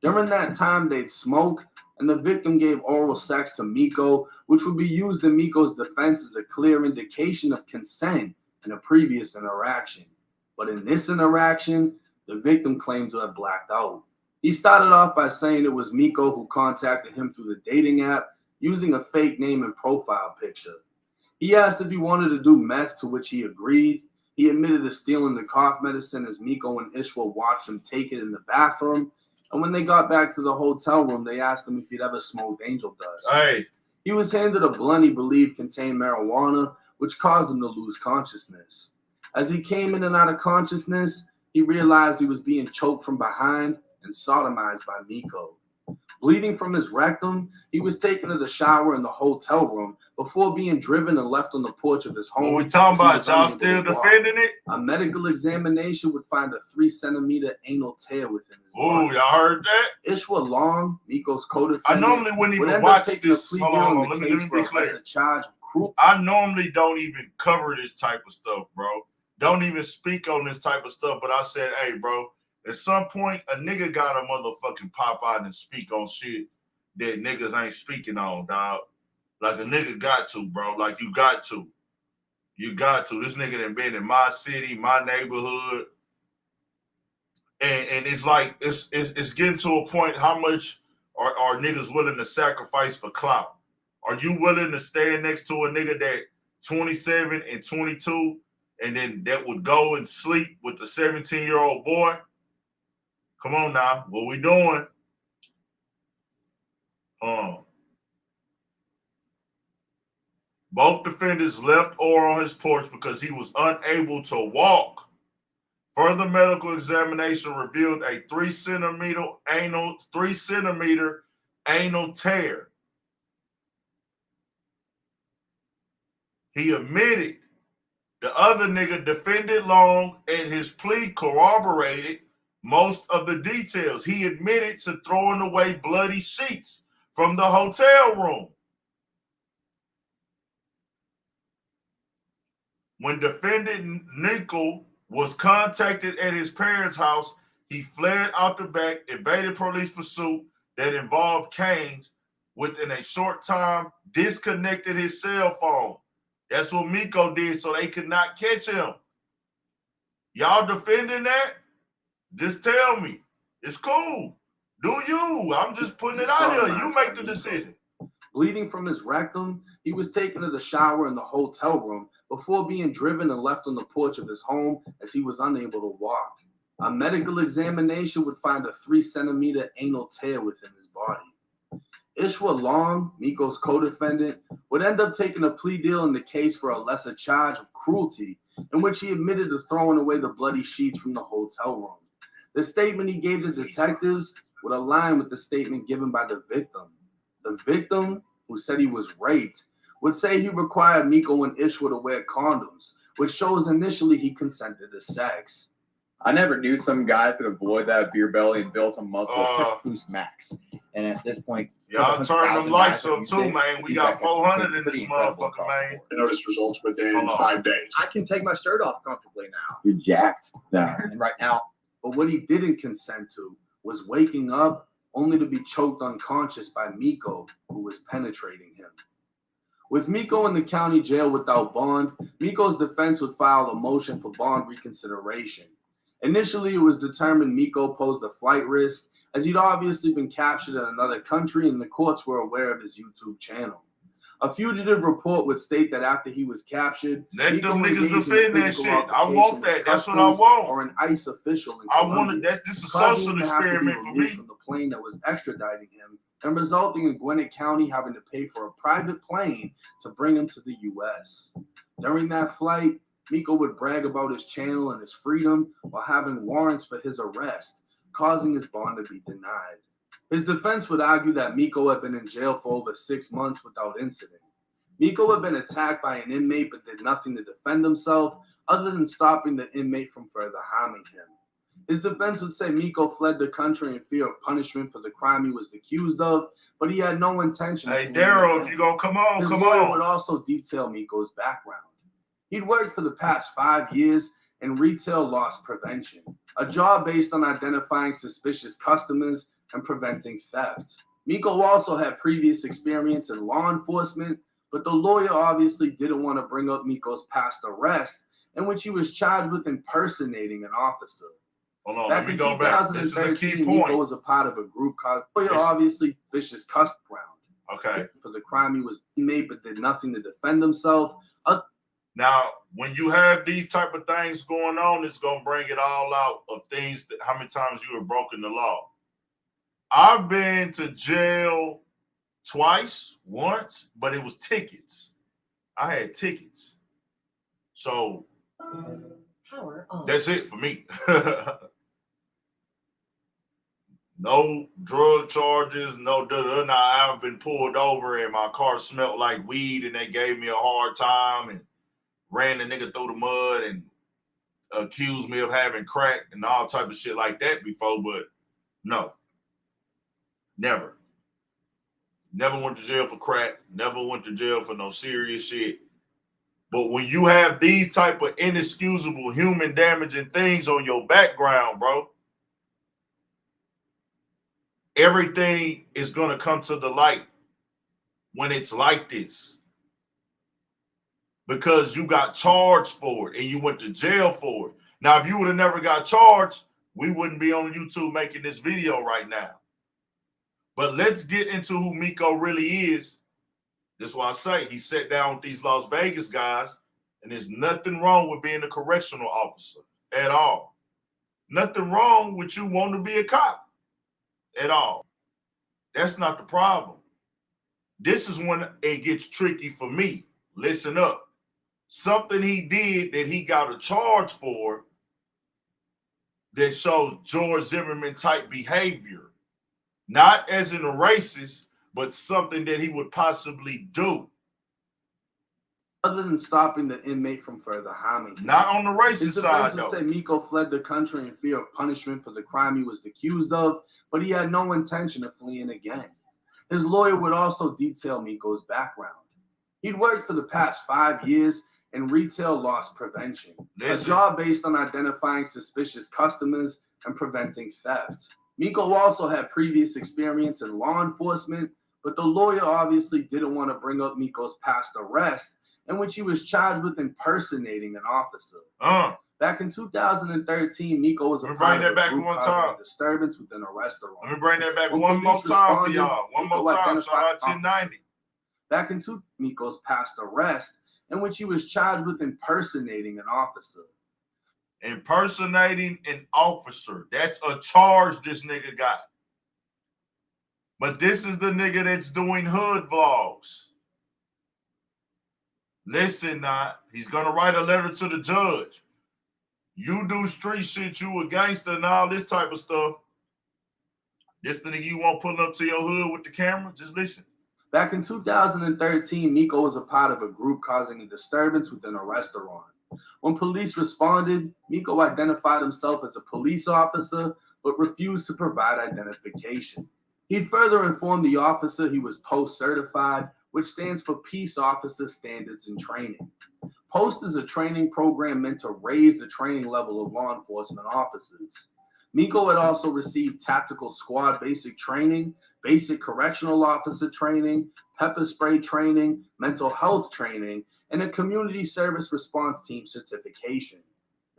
During that time, they'd smoke, and the victim gave oral sex to Miko, which would be used in Miko's defense as a clear indication of consent in a previous interaction. But in this interaction, the victim claimed to have blacked out. He started off by saying it was Miko who contacted him through the dating app using a fake name and profile picture. He asked if he wanted to do meth, to which he agreed. He admitted to stealing the cough medicine as Miko and Ishwa watched him take it in the bathroom. And when they got back to the hotel room, they asked him if he'd ever smoked angel dust. Hey. He was handed a blunt he believed contained marijuana, which caused him to lose consciousness. As he came in and out of consciousness, he realized he was being choked from behind and sodomized by Miko. Bleeding from his rectum, he was taken to the shower in the hotel room before being driven and left on the porch of his home. What we talking about? Y'all still defending it? A medical examination would find a 3-centimeter anal tear within his body. Ooh, y'all heard that? Ishwa Long, Miko's co-defendant, I normally wouldn't even watch this. Hold on, let me be clear. I normally don't even cover this type of stuff, bro. Don't even speak on this type of stuff. But I said, hey, bro, at some point, a nigga gotta motherfucking pop out and speak on shit that niggas ain't speaking on, dog. Like a nigga got to, bro. Like you got to. You got to. This nigga done been in my city, my neighborhood. And it's like, it's getting to a point, how much are niggas willing to sacrifice for clout? Are you willing to stand next to a nigga that 27 and 22 and then that would go and sleep with the 17-year-old boy? Come on now, what we doing? Both defendants left Orr on his porch because he was unable to walk. Further medical examination revealed a 3-centimeter anal tear. He admitted. The other nigga defended Long, and his plea corroborated most of the details. He admitted to throwing away bloody sheets from the hotel room. When defendant Miko was contacted at his parents' house, he fled out the back, evaded police pursuit that involved canes. Within a short time, disconnected his cell phone. That's what Miko did so they could not catch him. Y'all defending that? Just tell me. It's cool. Do you? I'm just putting it out here. You make the decision. Bleeding from his rectum, he was taken to the shower in the hotel room before being driven and left on the porch of his home as he was unable to walk. A medical examination would find a 3-centimeter anal tear within his body. Ishwa Long, Miko's co-defendant, would end up taking a plea deal in the case for a lesser charge of cruelty, in which he admitted to throwing away the bloody sheets from the hotel room. The statement he gave the detectives would align with the statement given by the victim. The victim, who said he was raped, would say he required Miko and Ishwa to wear condoms, which shows initially he consented to sex. I never knew some guys could avoid that beer belly and build some muscle just boost max. And at this point, y'all turn them lights up too, man. We got 400 in this motherfucker, man. I noticed results within 5 days. I can take my shirt off comfortably now. You're jacked now. And right now. But what he didn't consent to was waking up only to be choked unconscious by Miko, who was penetrating him. With Miko in the county jail without bond, Miko's defense would file a motion for bond reconsideration. Initially, it was determined Miko posed a flight risk, as he'd obviously been captured in another country and the courts were aware of his YouTube channel. A fugitive report would state that after he was captured, let them niggas defend that shit. I want that. That's what I want. Or an ICE official. I wanted that. This is a social experiment for me. From the plane that was extraditing him, and resulting in Gwinnett County having to pay for a private plane to bring him to the U.S. During that flight, Miko would brag about his channel and his freedom while having warrants for his arrest, causing his bond to be denied. His defense would argue that Miko had been in jail for over 6 months without incident. Miko had been attacked by an inmate but did nothing to defend himself other than stopping the inmate from further harming him. His defense would say Miko fled the country in fear of punishment for the crime he was accused of, but he had no intention. Hey, Daryl, if you gonna come on, his come lawyer on. would also detail Miko's background. He'd worked for the past 5 years in retail loss prevention, a job based on identifying suspicious customers and preventing theft. Miko also had previous experience in law enforcement, but the lawyer obviously didn't want to bring up Miko's past arrest in which he was charged with impersonating an officer. Hold on, Back let me in go back. This is a key 2013, point. Miko was a part of a group called lawyer obviously vicious cussed around. Okay. For the crime he was made, but did nothing to defend himself. Now, when you have these type of things going on, it's gonna bring it all out of things that how many times you have broken the law. I've been to jail once, but it was tickets. I had tickets. So that's it for me. No drug charges, no da-da. Now, I've been pulled over and my car smelled like weed and they gave me a hard time and ran the nigga through the mud and accused me of having crack and all type of shit like that before, but no. Never. Never went to jail for crack. Never went to jail for no serious shit. But when you have these type of inexcusable human damaging things on your background, bro, everything is going to come to the light when it's like this. Because you got charged for it and you went to jail for it. Now, if you would have never got charged, we wouldn't be on YouTube making this video right now. But let's get into who Miko really is. That's why I say he sat down with these Las Vegas guys, and there's nothing wrong with being a correctional officer at all. Nothing wrong with you wanting to be a cop at all. That's not the problem. This is when it gets tricky for me. Listen up. Something he did that he got a charge for that shows George Zimmerman type behavior. Not as in a racist, but something that he would possibly do. Other than stopping the inmate from further harming him. Not on the racist side, though. Say Miko fled the country in fear of punishment for the crime he was accused of, but he had no intention of fleeing again. His lawyer would also detail Miko's background. He'd worked for the past 5 years in retail loss prevention, a job based on identifying suspicious customers and preventing theft. Miko also had previous experience in law enforcement, but the lawyer obviously didn't want to bring up Miko's past arrest in which he was charged with impersonating an officer. Back in 2013, Miko was a part of a group causing a disturbance within a restaurant. Let me bring that back one more time for y'all. One more time. Shout out 1090. Back in Miko's past arrest in which he was charged with impersonating an officer. Impersonating an officer. That's a charge this nigga got. But this is the nigga that's doing hood vlogs. Listen now, he's gonna write a letter to the judge. You do street shit, you a gangster and all this type of stuff. This the nigga you want pulling up to your hood with the camera? Just listen. Back in 2013, Miko was a part of a group causing a disturbance within a restaurant. When police responded, Miko identified himself as a police officer, but refused to provide identification. He further informed the officer he was post-certified, which stands for Peace Officer Standards and Training. POST is a training program meant to raise the training level of law enforcement officers. Miko had also received tactical squad basic training, basic correctional officer training, pepper spray training, mental health training, and a community service response team certification.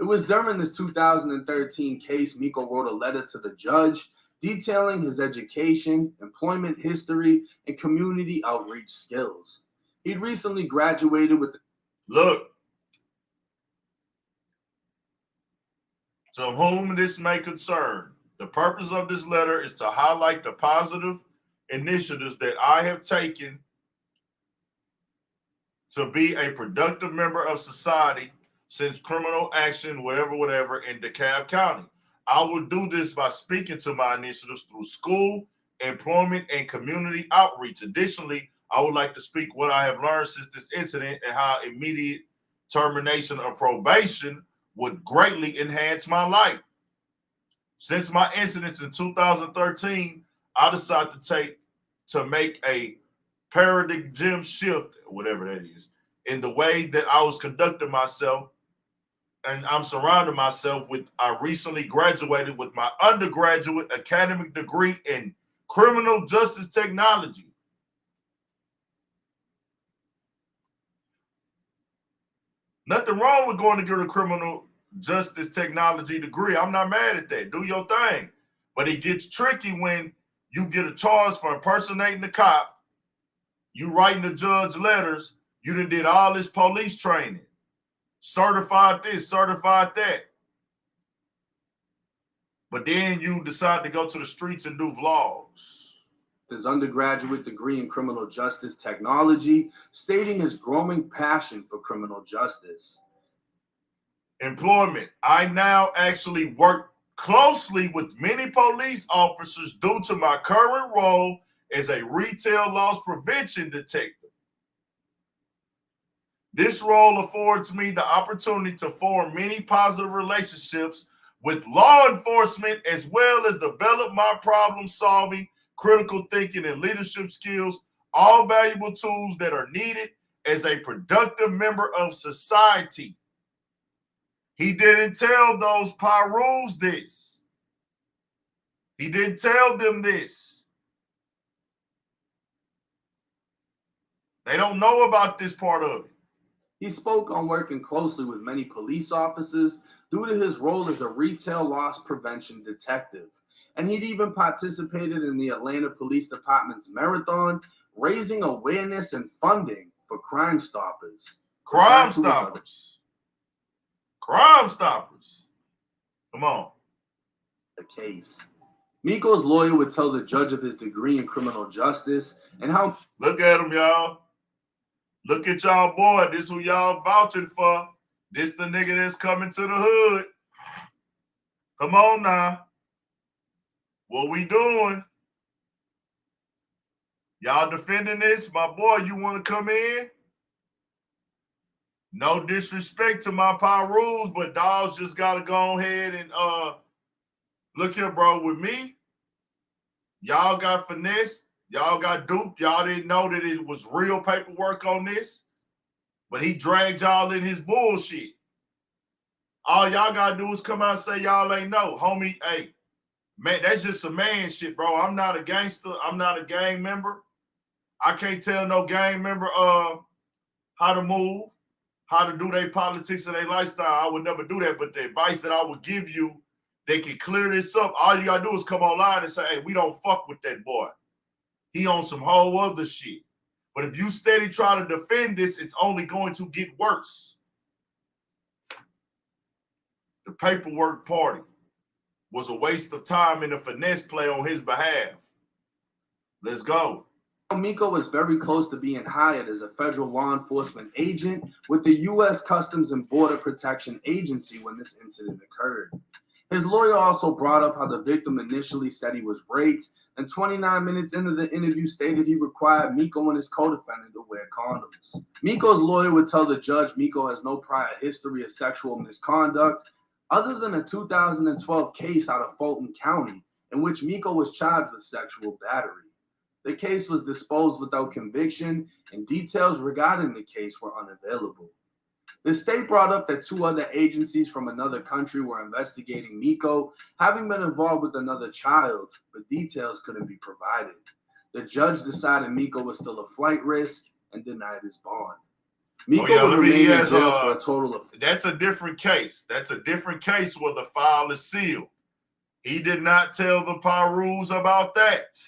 It was during this 2013 case, Miko wrote a letter to the judge detailing his education, employment history, and community outreach skills. He'd recently graduated with Look, to whom this may concern, the purpose of this letter is to highlight the positive initiatives that I have taken to be a productive member of society since criminal action, whatever, in DeKalb County. I will do this by speaking to my initiatives through school, employment, and community outreach. Additionally, I would like to speak what I have learned since this incident and how immediate termination of probation would greatly enhance my life. Since my incidents in 2013, I decided to make a paradigm shift, whatever that is, in the way that I was conducting myself, and I'm surrounding myself with. I recently graduated with my undergraduate academic degree in criminal justice technology. Nothing wrong with going to get a criminal justice technology degree. I'm not mad at that. Do your thing. But it gets tricky when you get a charge for impersonating the cop, you writing the judge letters, you done did all this police training, certified this, certified that. But then you decide to go to the streets and do vlogs. His undergraduate degree in criminal justice technology, stating his growing passion for criminal justice. Employment. I now actually work closely with many police officers due to my current role as a retail loss prevention detective. This role affords me the opportunity to form many positive relationships with law enforcement, as well as develop my problem solving, critical thinking, and leadership skills, all valuable tools that are needed as a productive member of society. He didn't tell those Pyrus this. He didn't tell them this. They don't know about this part of it. He spoke on working closely with many police officers due to his role as a retail loss prevention detective. And he'd even participated in the Atlanta Police Department's marathon, raising awareness and funding for Crime Stoppers. Crime Stoppers. Crime Stoppers. Come on. The case. Miko's lawyer would tell the judge of his degree in criminal justice and how... Look at him, y'all. Look at y'all, boy. This who y'all vouching for. This the nigga that's coming to the hood. Come on now. What we doing? Y'all defending this? My boy, you want to come in? No disrespect to my Pyrus, but dogs just got to go ahead and look here, bro. With me, y'all got finessed. Y'all got duped. Y'all didn't know that it was real paperwork on this, but he dragged y'all in his bullshit. All y'all got to do is come out and say y'all ain't know. Homie, hey, man, that's just some man shit, bro. I'm not a gangster. I'm not a gang member. I can't tell no gang member how to move, how to do their politics and their lifestyle. I would never do that, but the advice that I would give you, they can clear this up. All you got to do is come online and say, hey, we don't fuck with that boy. He on some whole other shit. But if you steady try to defend this, it's only going to get worse. The paperwork party was a waste of time in a finesse play on his behalf. Let's go. Miko was very close to being hired as a federal law enforcement agent with the U.S. Customs and Border Protection Agency when this incident occurred. His lawyer also brought up how the victim initially said he was raped, and 29 minutes into the interview stated he required Miko and his co-defendant to wear condoms. Miko's lawyer would tell the judge Miko has no prior history of sexual misconduct other than a 2012 case out of Fulton County in which Miko was charged with sexual battery. The case was disposed without conviction, and details regarding the case were unavailable. The state brought up that 2 other agencies from another country were investigating Miko, having been involved with another child, but details couldn't be provided. The judge decided Miko was still a flight risk and denied his bond. Miko would remain in jail for a total of... That's a different case. That's a different case where the file is sealed. He did not tell the Pyrus about that.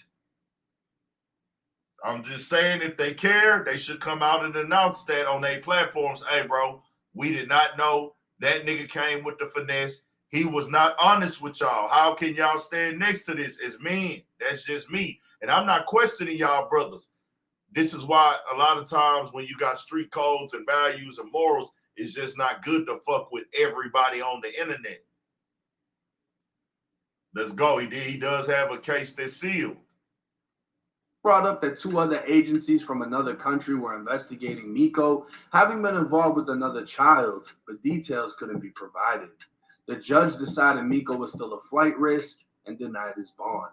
I'm just saying, if they care, they should come out and announce that on their platforms. Hey, bro, we did not know that nigga came with the finesse. He was not honest with y'all. How can y'all stand next to this as men? That's just me. And I'm not questioning y'all brothers. This is why a lot of times when you got street codes and values and morals, it's just not good to fuck with everybody on the internet. Let's go. He does have a case that's sealed. Brought up that 2 other agencies from another country were investigating Miko, having been involved with another child, but details couldn't be provided. The judge decided Miko was still a flight risk and denied his bond.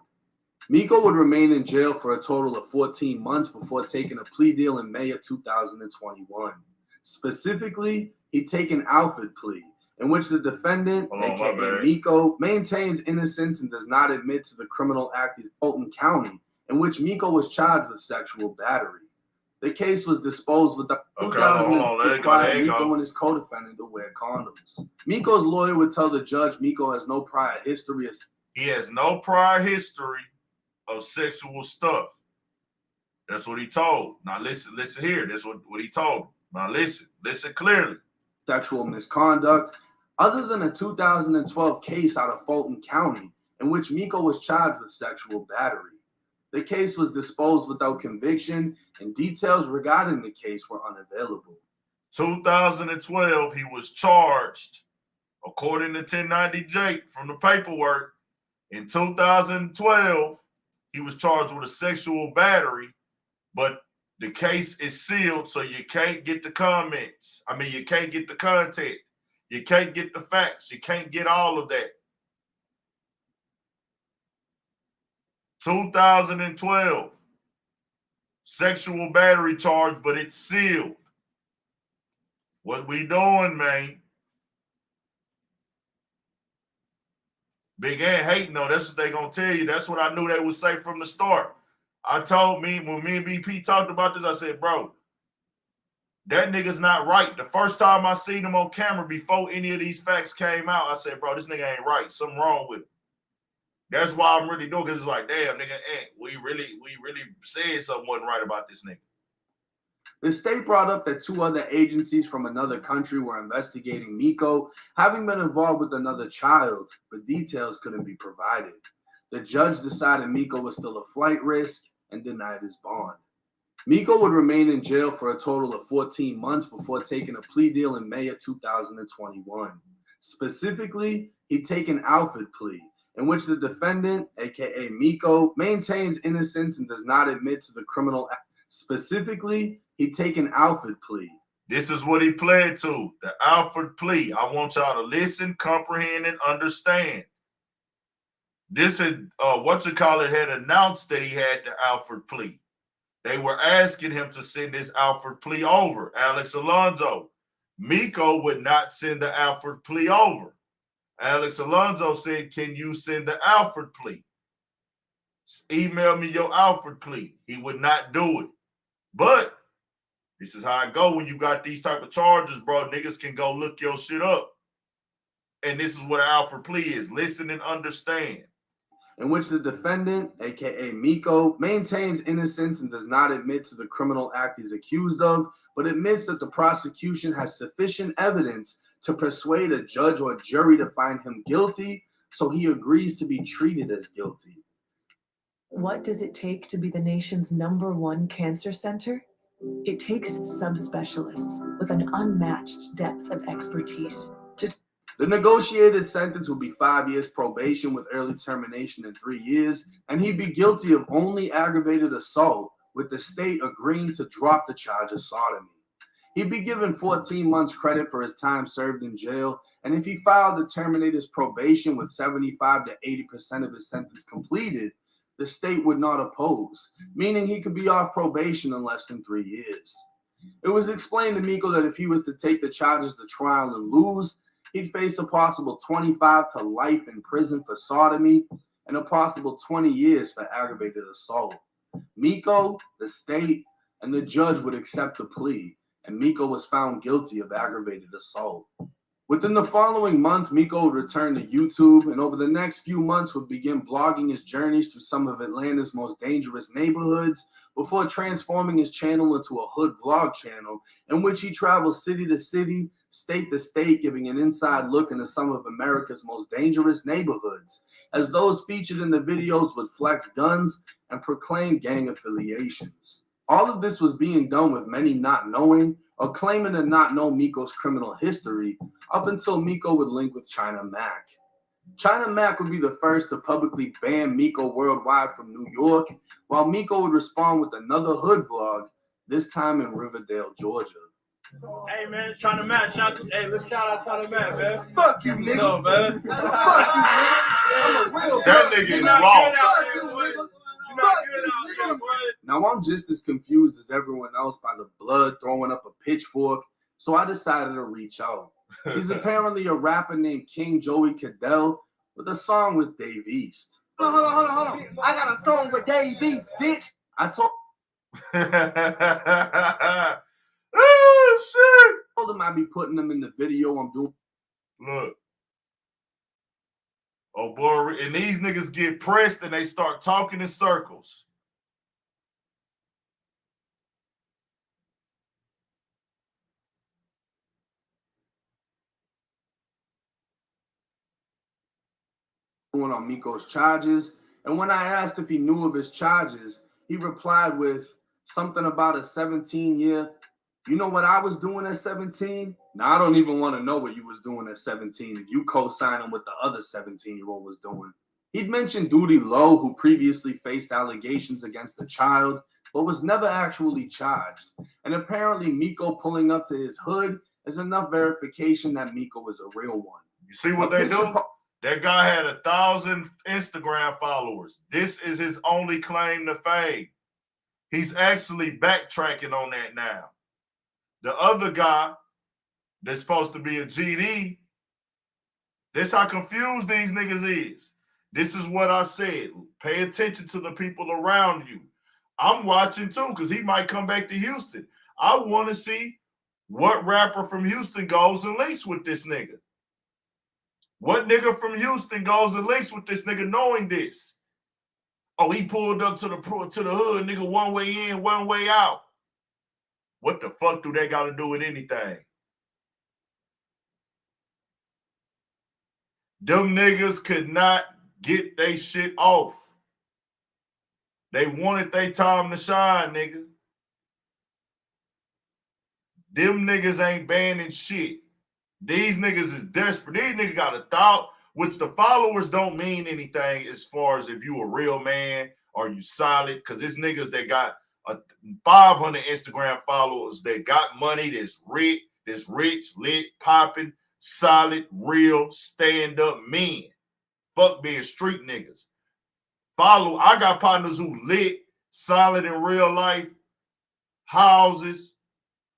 Miko would remain in jail for a total of 14 months before taking a plea deal in May of 2021. Specifically, he'd taken Alfred plea, in which the defendant, aka Miko, maintains innocence and does not admit to the criminal act in Fulton County, in which Miko was charged with sexual battery. The case was disposed with the 2000 required Miko and his co-defendant to wear condoms. Miko's lawyer would tell the judge Miko has no prior history of... He has no prior history of sexual stuff. That's what he told. Now listen here. That's what he told. Now listen clearly. Sexual misconduct, other than a 2012 case out of Fulton County, in which Miko was charged with sexual battery. The case was disposed without conviction, and details regarding the case were unavailable. 2012, he was charged, according to 1090 Jake from the paperwork. In 2012, he was charged with a sexual battery, but the case is sealed, so you can't get the comments. I mean, you can't get the content. You can't get the facts. You can't get all of that. 2012, sexual battery charge, but it's sealed. What we doing, man? Big Ant hating, no, that's what they gonna tell you. That's what I knew they would say from the start. I told when me and BP talked about this, I said, bro, that nigga's not right. The first time I seen him on camera before any of these facts came out, I said, bro, this nigga ain't right. Something wrong with him. That's why I'm really doing, because it's like, damn, nigga, we really said something wasn't right about this nigga. The state brought up that 2 other agencies from another country were investigating Miko, having been involved with another child, but details couldn't be provided. The judge decided Miko was still a flight risk and denied his bond. Miko would remain in jail for a total of 14 months before taking a plea deal in May of 2021. Specifically, he'd taken an Alfred plea, in which the defendant, aka Miko, maintains innocence and does not admit to the criminal act. Specifically, he'd taken an Alfred plea. This is what he pled to, the Alfred plea. I want y'all to listen, comprehend, and understand. This had, had announced that he had the Alfred plea. They were asking him to send this Alfred plea over, Alex Alonzo. Miko would not send the Alfred plea over. Alex Alonzo said, can you send the Alfred plea? Email me your Alfred plea. He would not do it. But this is how it go when you got these type of charges, bro. Niggas can go look your shit up. And this is what an Alfred plea is. Listen and understand. In which the defendant, aka Miko, maintains innocence and does not admit to the criminal act he's accused of, but admits that the prosecution has sufficient evidence to persuade a judge or jury to find him guilty, so he agrees to be treated as guilty. What does it take to be the nation's #1 cancer center? It takes subspecialists with an unmatched depth of expertise to... The negotiated sentence would be 5 years probation with early termination in 3 years, and he'd be guilty of only aggravated assault, with the state agreeing to drop the charge of sodomy. He'd be given 14 months credit for his time served in jail, and if he filed to terminate his probation with 75 to 80% of his sentence completed, the state would not oppose, meaning he could be off probation in less than 3 years. It was explained to Miko that if he was to take the charges to trial and lose, he'd face a possible 25 to life in prison for sodomy and a possible 20 years for aggravated assault. Miko, the state, and the judge would accept the plea, and Miko was found guilty of aggravated assault. Within the following month, Miko would return to YouTube, and over the next few months would begin blogging his journeys through some of Atlanta's most dangerous neighborhoods before transforming his channel into a hood vlog channel in which he travels city to city, state to state, giving an inside look into some of America's most dangerous neighborhoods, as those featured in the videos would flex guns and proclaim gang affiliations. All of this was being done with many not knowing or claiming to not know Miko's criminal history up until Miko would link with China Mac. China Mac would be the first to publicly ban Miko worldwide from New York, while Miko would respond with another hood vlog, this time in Riverdale, Georgia. Hey man, China Mac, let's shout out China Mac, man. Fuck you, nigga. No, man. Fuck you, man. I'm a real That nigga is lost. Now I'm just as confused as everyone else by the blood throwing up a pitchfork, so I decided to reach out. He's apparently a rapper named King Joey Cadell with a song with Dave East. Hold on. I got a song with Dave East, bitch. I told Oh, shit. him I'd be putting them in the video I'm doing. Look. Oh, boy. And these niggas get pressed and they start talking in circles. On Miko's charges, and when I asked if he knew of his charges, he replied with something about a 17-year. You know what I was doing at 17? Now I don't even want to know what you was doing at 17 if you co-signing what the other 17-year-old was doing. He'd mentioned Duty Low, who previously faced allegations against a child, but was never actually charged. And apparently Miko pulling up to his hood is enough verification that Miko is a real one. You see what they do? That guy had 1,000 Instagram followers. This is his only claim to fame. He's actually backtracking on that now. The other guy that's supposed to be a GD, this how confused these niggas is. This is what I said. Pay attention to the people around you. I'm watching too, because he might come back to Houston. I want to see what rapper from Houston goes and links with this nigga. What nigga from Houston goes and links with this nigga knowing this? Oh, he pulled up to the hood, nigga, one way in, one way out. What the fuck do they got to do with anything? Them niggas could not get they shit off. They wanted their time to shine, nigga. Them niggas ain't banning shit. These niggas is desperate. These niggas got a thought, which the followers don't mean anything as far as if you a real man or you solid, because it's niggas that got 500 Instagram followers that got money, that's rich, lit, popping, solid, real, stand-up men. Fuck being street niggas. I got partners who lit, solid in real life, houses,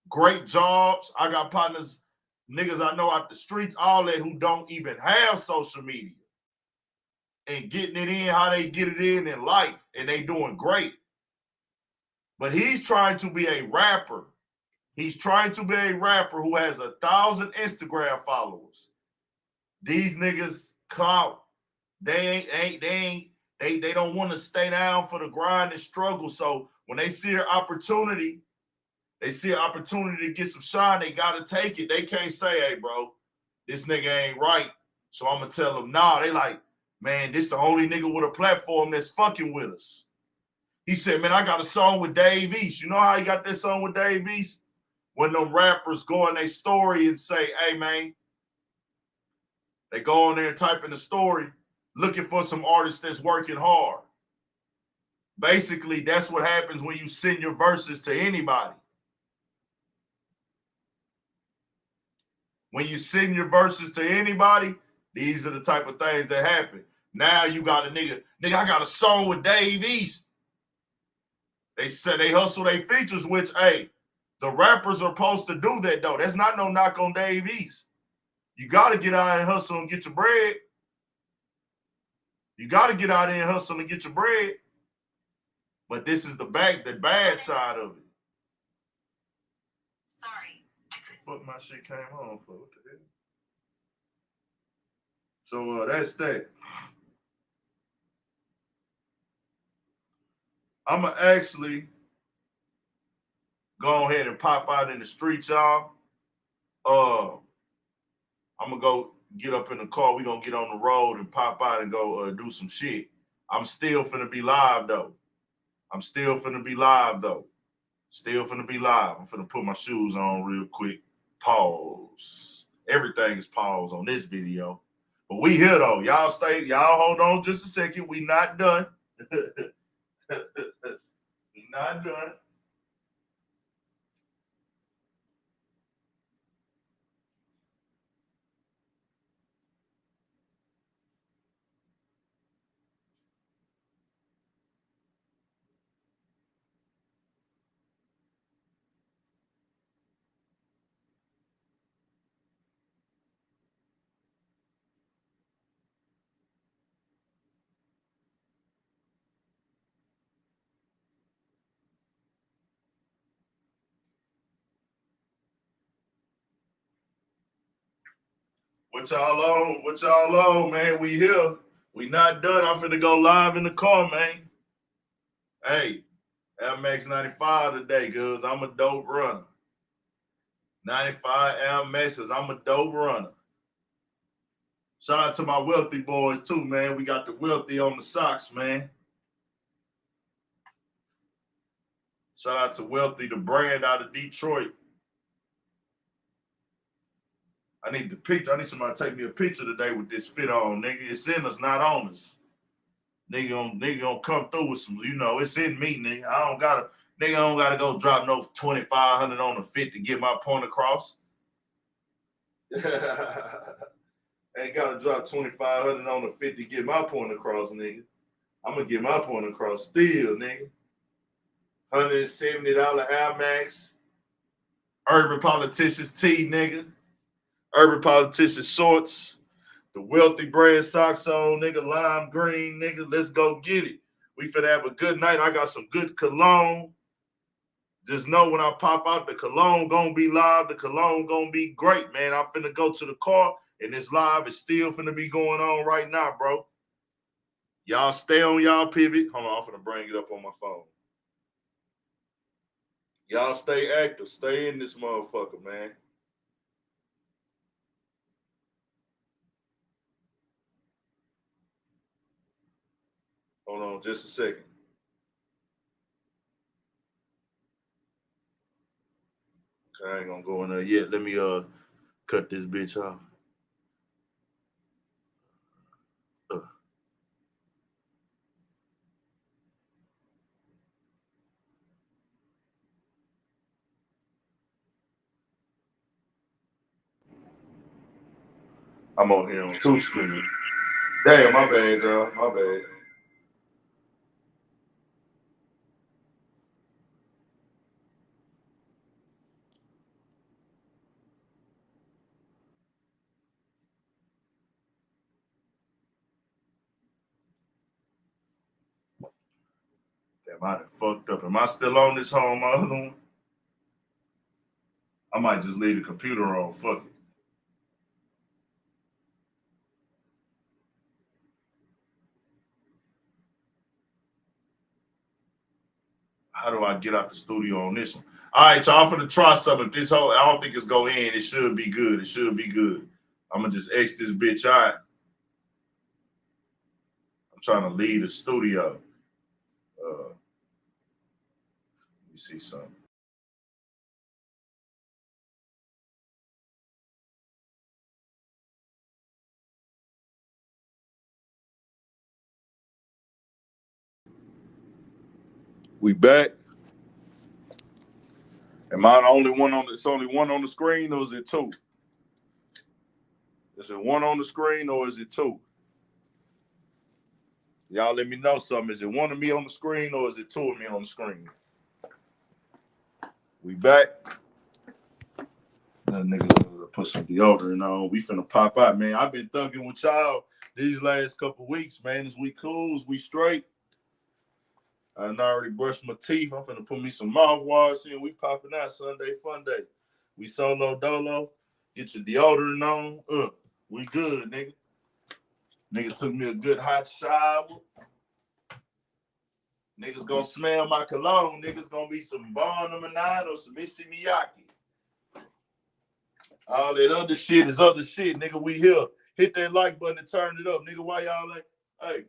great jobs. I got partners, niggas I know out the streets, all that, who don't even have social media and getting it in how they get it in life, and they doing great. But he's trying to be a rapper. He's trying to be a rapper who has 1,000 Instagram followers. These niggas clout. They don't want to stay down for the grind and struggle. So when they see an opportunity, to get some shine, they gotta take it. They can't say, hey, bro, this nigga ain't right. So I'm gonna tell them, nah. They like, man, this the only nigga with a platform that's fucking with us. He said, man, I got a song with Dave East. You know how he got that song with Dave East? When them rappers go in their story and say, hey, man, they go on there and type in the story looking for some artists that's working hard. Basically, that's what happens when you send your verses to anybody. When you send your verses to anybody, these are the type of things that happen. Now you got a nigga, I got a song with Dave East. They said they hustle their features, which, hey, the rappers are supposed to do that, though. That's not no knock on Dave East. You got to get out and hustle and get your bread. You got to get out there and hustle and get your bread. But this is the bad side of it. Sorry, I couldn't. Fuck, my shit came on for what the hell? So that's that. I'm going to actually go ahead and pop out in the street, y'all. I'm going to go get up in the car. We're going to get on the road and pop out and go do some shit. I'm still finna be live, though. Still finna be live. I'm finna put my shoes on real quick. Pause. Everything is paused on this video. But we here, though. Y'all hold on just a second. We not done. We not done. What y'all on? What y'all on, man? We here. We not done. I'm finna go live in the car, man. Hey, MX 95 today, cuz I'm a dope runner. 95 MX, cuz I'm a dope runner. Shout out to my wealthy boys too, man. We got the wealthy on the socks, man. Shout out to Wealthy, the brand out of Detroit. I need the picture. I need somebody to take me a picture today with this fit on, nigga. It's in us, not on us. Nigga gonna come through with some, it's in me, nigga. I don't gotta go drop no 2,500 on the fit to get my point across. Ain't gotta drop 2,500 on the fit to get my point across, nigga. I'm gonna get my point across still, nigga. $170 Air Max. Urban Politicians tee, nigga. Urban Politicians shorts. The Wealthy brand socks on, nigga. Lime green, nigga. Let's go get it. We finna have a good night. I got some good cologne. Just know when I pop out, the cologne gonna be live. The cologne gonna be great, man. I'm finna go to the car, and this live is still finna be going on right now, bro. Y'all stay on y'all pivot. Hold on, I'm finna bring it up on my phone. Y'all stay active. Stay in this motherfucker, man. Hold on just a second. Okay, I ain't gonna go in there yet. Let me cut this bitch off. I'm on here on two screens. Damn, my bad, y'all. My bad. Damn, I done fucked up. Am I still on this home, my other one? I might just leave the computer on. Fuck it. How do I get out the studio on this one? All right, y'all, I'm finna try something. This whole, I don't think it's gonna end. It should be good. It should be good. I'm gonna just X this bitch out. I'm trying to leave the studio. Let me see something. We back. Am I the only one on? It's only one on the screen, or is it two? Is it one on the screen, or is it two? Y'all let me know something. Is it one of me on the screen, or is it two of me on the screen? We back. That nigga put some deodorant on. We finna pop out, man. I've been thugging with y'all these last couple weeks, man. Is we cool? Is we straight? I already brushed my teeth. I'm finna put me some mouthwash in. We popping out Sunday fun day. We solo dolo. Get your deodorant on. We good, nigga. Nigga took me a good hot shower. Niggas gonna smell my cologne. Niggas gonna be some Bon number 9 or some Issey Miyake. All that other shit is other shit, nigga. We here. Hit that like button and turn it up, nigga. Why y'all like, hey.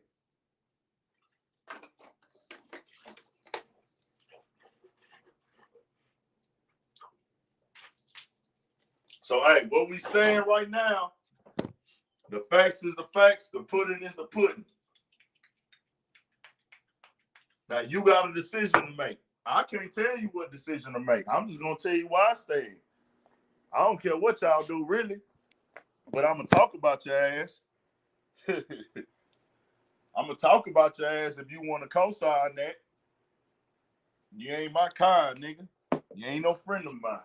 So, hey, what we saying right now, the facts is the facts, the pudding is the pudding. Now, you got a decision to make. I can't tell you what decision to make. I'm just going to tell you why I stayed. I don't care what y'all do, really. But I'm going to talk about your ass. I'm going to talk about your ass if you want to co-sign that. You ain't my kind, nigga. You ain't no friend of mine.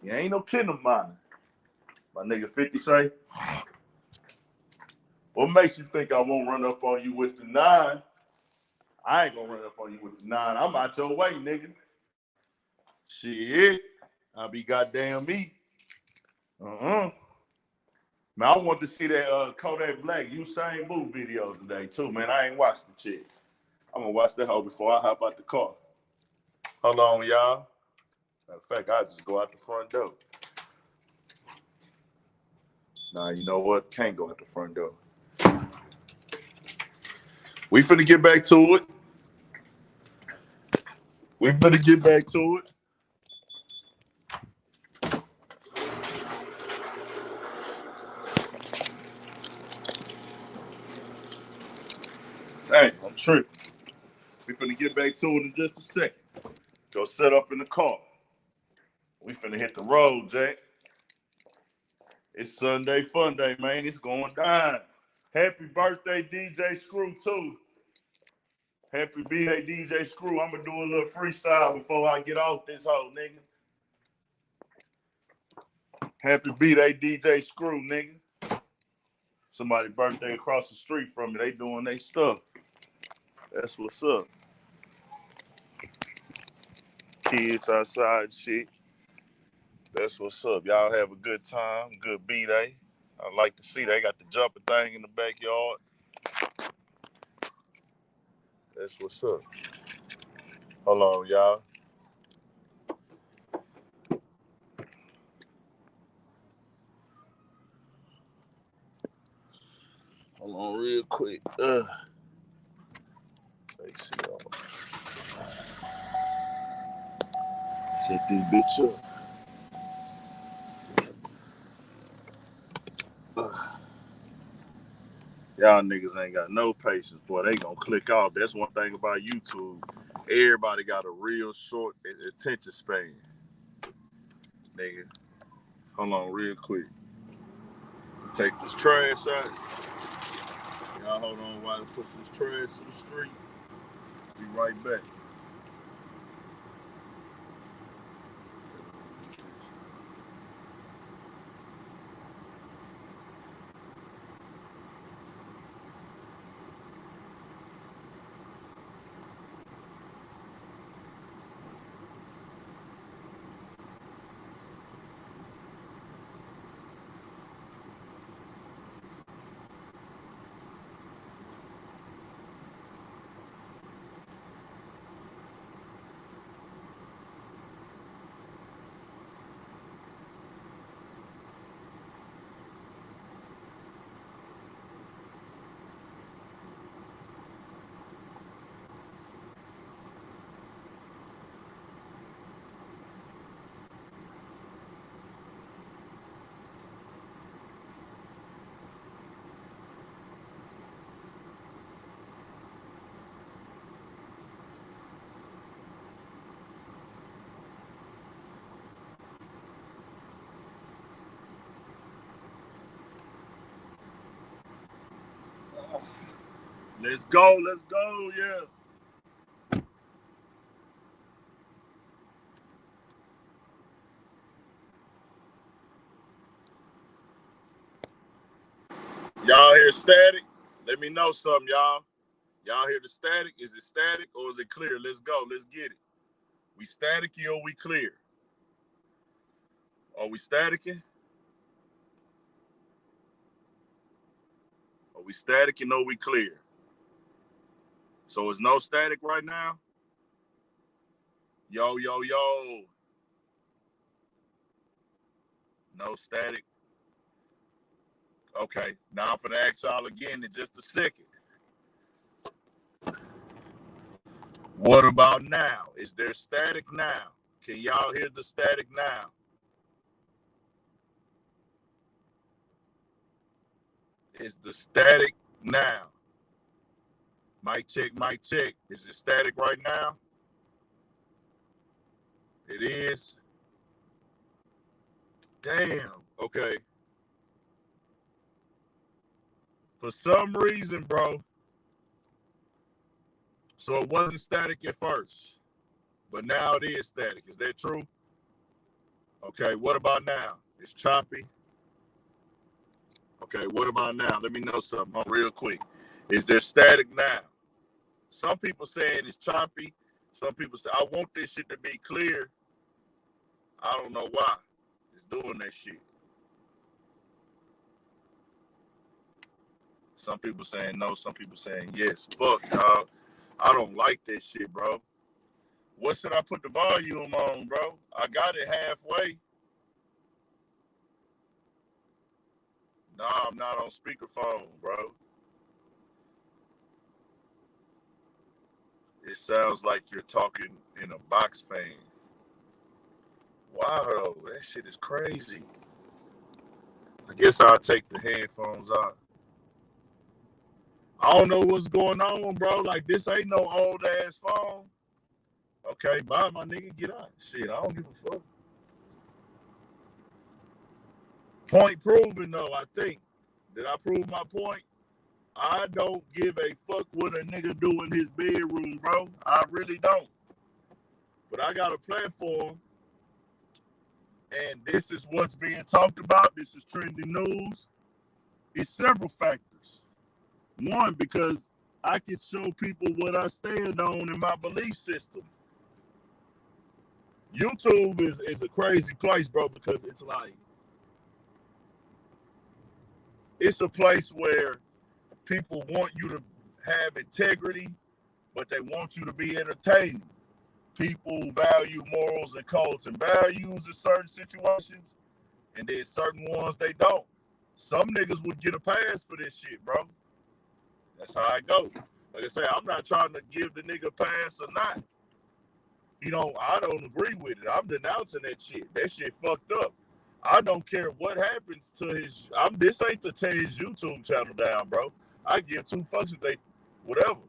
You ain't no kin of mine. My nigga 50 say, what makes you think I won't run up on you with the 9? I ain't gonna run up on you with the 9. I'm out your way, nigga. Shit. I'll be goddamn me. Man, I want to see that Kodak Black Usain Bolt video today too, man. I ain't watched the shit. I'm gonna watch that hoe before I hop out the car. Hold on, y'all. Matter of fact, I'll just go out the front door. Nah, you know what? Can't go out the front door. We finna get back to it. We better get back to it. Hey, I'm tripping. We finna get back to it in just a second. Go set up in the car. We finna hit the road, Jack. It's Sunday fun day, man. It's going down. Happy birthday, DJ Screw, too. Happy birthday, DJ Screw. I'm gonna do a little freestyle before I get off this whole nigga. Happy birthday, DJ Screw, nigga. Somebody birthday across the street from me. They doing their stuff. That's what's up. Kids outside and shit. That's what's up. Y'all have a good time. Good B-Day. I like to see they got the jumping thing in the backyard. That's what's up. Hold on, y'all. Hold on real quick. Let's see. Set this bitch up. Y'all niggas ain't got no patience, boy. They gonna click off. That's one thing about YouTube. Everybody got a real short attention span. Nigga. Hold on real quick. Take this trash out. Y'all hold on while I push this trash to the street. Be right back. Let's go, yeah. Y'all hear static? Let me know something, y'all. Y'all hear the static? Is it static or is it clear? Let's go. Let's get it. We staticky or we clear? Are we staticking? Are we staticking or we clear? So it's no static right now? Yo, yo, yo. No static. Okay, now I'm finna ask y'all again in just a second. What about now? Is there static now? Can y'all hear the static now? Is the static now? Mic check, mic check. Is it static right now? It is. Damn. Okay. For some reason, bro. So it wasn't static at first, but now it is static. Is that true? Okay. What about now? It's choppy. Okay. What about now? Let me know something real quick. Is there static now? Some people saying it's choppy. Some people say, I want this shit to be clear. I don't know why. It's doing that shit. Some people saying no, some people saying yes. Fuck, dog. I don't like that shit, bro. What should I put the volume on, bro? I got it halfway. Nah, I'm not on speakerphone, bro. It sounds like you're talking in a box fan. Wow, that shit is crazy. I guess I'll take the headphones out. I don't know what's going on, bro. Like, this ain't no old ass phone. Okay, bye, my nigga. Get out. Shit, I don't give a fuck. Point proven, though, I think. Did I prove my point? I don't give a fuck what a nigga do in his bedroom, bro. I really don't. But I got a platform, and this is what's being talked about. This is trending news. It's several factors. One, because I can show people what I stand on in my belief system. YouTube is a crazy place, bro, because it's like, it's a place where people want you to have integrity, but they want you to be entertaining. People value morals and codes and values in certain situations, and then certain ones they don't. Some niggas would get a pass for this shit, bro. That's how I go. Like I say, I'm not trying to give the nigga a pass or not. You know, I don't agree with it. I'm denouncing that shit. That shit fucked up. I don't care what happens to his. This ain't to tear his YouTube channel down, bro. I give two fucks if they, whatever.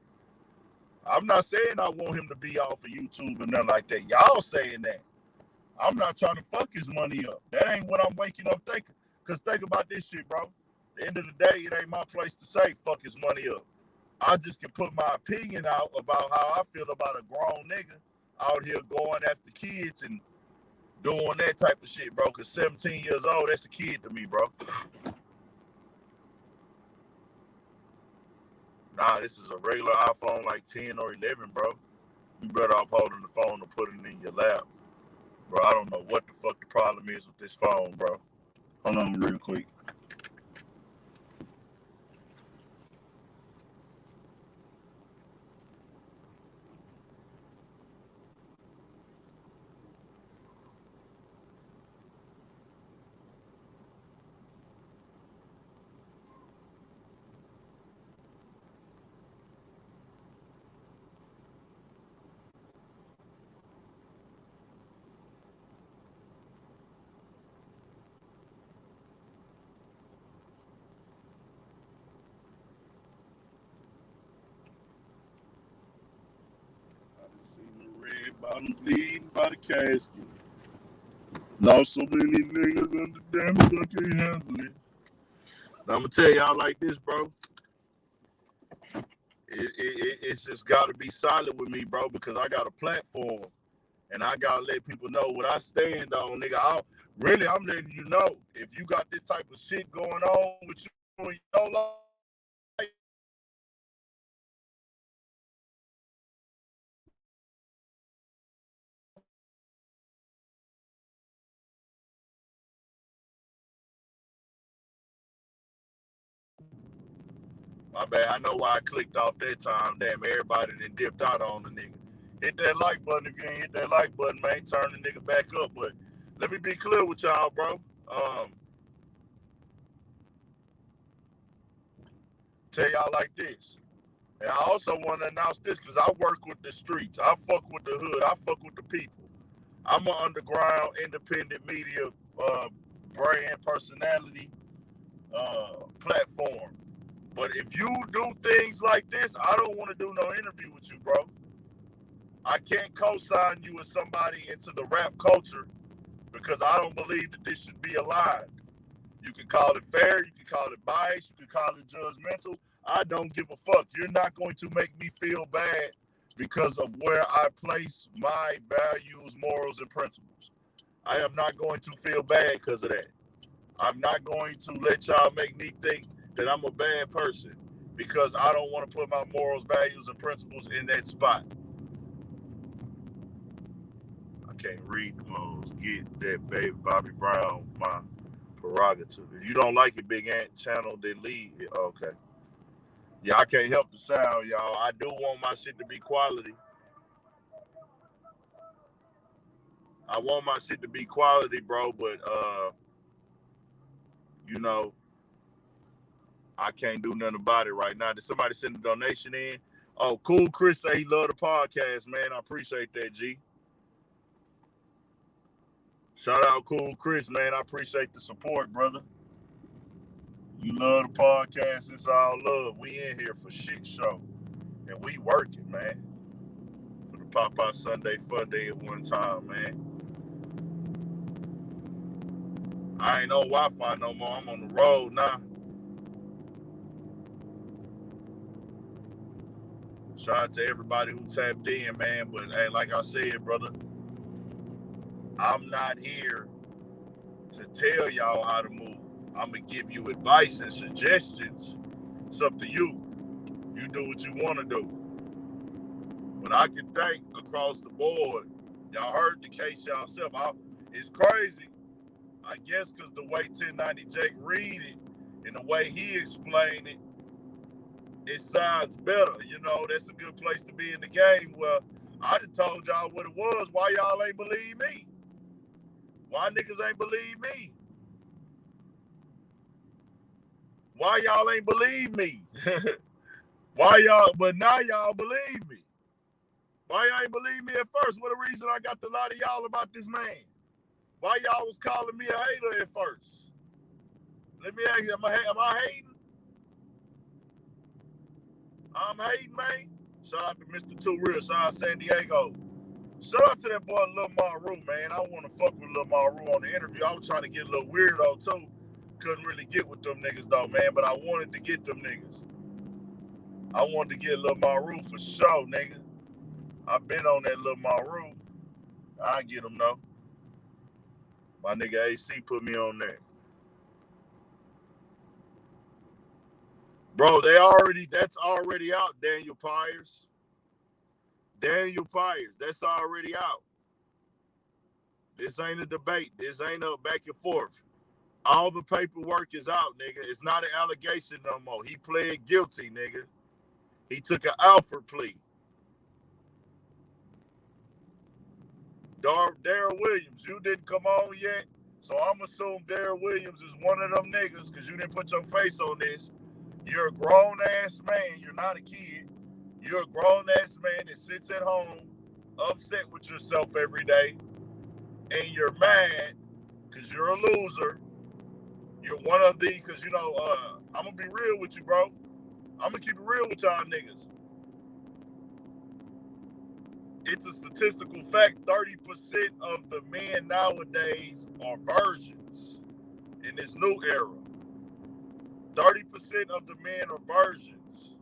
I'm not saying I want him to be off of YouTube or nothing like that. Y'all saying that. I'm not trying to fuck his money up. That ain't what I'm waking up thinking. Because think about this shit, bro. At the end of the day, it ain't my place to say fuck his money up. I just can put my opinion out about how I feel about a grown nigga out here going after kids and doing that type of shit, bro. Because 17 years old, that's a kid to me, bro. Nah, this is a regular iPhone like 10 or 11, bro. You better off holding the phone or putting it in your lap. Bro, I don't know what the fuck the problem is with this phone, bro. Hold on real quick. Seen the red bottom bleeding by the casket. Lost so many niggas under damage I can't handle it. Now I'm gonna tell y'all like this, bro. It's just gotta be solid with me, bro, because I got a platform and I gotta let people know what I stand on, nigga. I'm letting you know if you got this type of shit going on with you and your life. My bad. I know why I clicked off that time. Damn, everybody done dipped out on the nigga. Hit that like button if you ain't hit that like button, man. Turn the nigga back up. But let me be clear with y'all, bro. Tell y'all like this. And I also want to announce this because I work with the streets. I fuck with the hood. I fuck with the people. I'm an underground, independent media brand personality platform. But if you do things like this, I don't want to do no interview with you, bro. I can't co-sign you as somebody into the rap culture because I don't believe that this should be aligned. You can call it fair, you can call it biased, you can call it judgmental. I don't give a fuck. You're not going to make me feel bad because of where I place my values, morals, and principles. I am not going to feel bad because of that. I'm not going to let y'all make me think that I'm a bad person because I don't want to put my morals, values, and principles in that spot. I can't read the most. Get that baby Bobby Brown, my prerogative. If you don't like it, Big Ant channel, then leave it. Okay. Yeah, I can't help the sound, y'all. I do want my shit to be quality. I want my shit to be quality, bro, but you know, I can't do nothing about it right now. Did somebody send a donation in? Oh, cool. Chris say he love the podcast, man. I appreciate that, G. Shout out Cool Chris, man. I appreciate the support, brother. You love the podcast. It's all love. We in here for shit show. And we working, man. For the Popeye Sunday Fun Day at one time, man. I ain't on Wi-Fi no more. I'm on the road now. Shout out to everybody who tapped in, man. But hey, like I said, brother, I'm not here to tell y'all how to move. I'm gonna give you advice and suggestions. It's up to you. You do what you want to do. But I can think across the board. Y'all heard the case yourself. It's crazy. I guess because the way 1090 Jake read it and the way he explained it, it sounds better. You know, that's a good place to be in the game. Well, I done told y'all what it was. Why y'all ain't believe me? Why niggas ain't believe me? Why y'all ain't believe me? Why y'all, but now y'all believe me. Why y'all ain't believe me at first? What the reason I got to lie to y'all about this man? Why y'all was calling me a hater at first? Let me ask you, am I hating? I'm hating, man. Shout out to Mr. Too Real. Shout out San Diego. Shout out to that boy Lil Maru, man. I want to fuck with Lil Maru on the interview. I was trying to get a little weirdo too. Couldn't really get with them niggas though, man. But I wanted to get them niggas. I wanted to get Lil Maru for sure, nigga. I've been on that Lil Maru. I get them though. My nigga AC put me on there. Bro, that's already out, Daniel Pyers. Daniel Pyers, that's already out. This ain't a debate. This ain't a back and forth. All the paperwork is out, nigga. It's not an allegation no more. He pled guilty, nigga. He took an Alford plea. Darryl Williams, you didn't come on yet, so I'm assuming Darryl Williams is one of them niggas because you didn't put your face on this. You're a grown-ass man. You're not a kid. You're a grown-ass man that sits at home upset with yourself every day, and you're mad because you're a loser. You're one of the, because, you know, I'm going to be real with you, bro. I'm going to keep it real with y'all niggas. It's a statistical fact, 30% of the men nowadays are virgins in this new era. 30% of the men are virgins.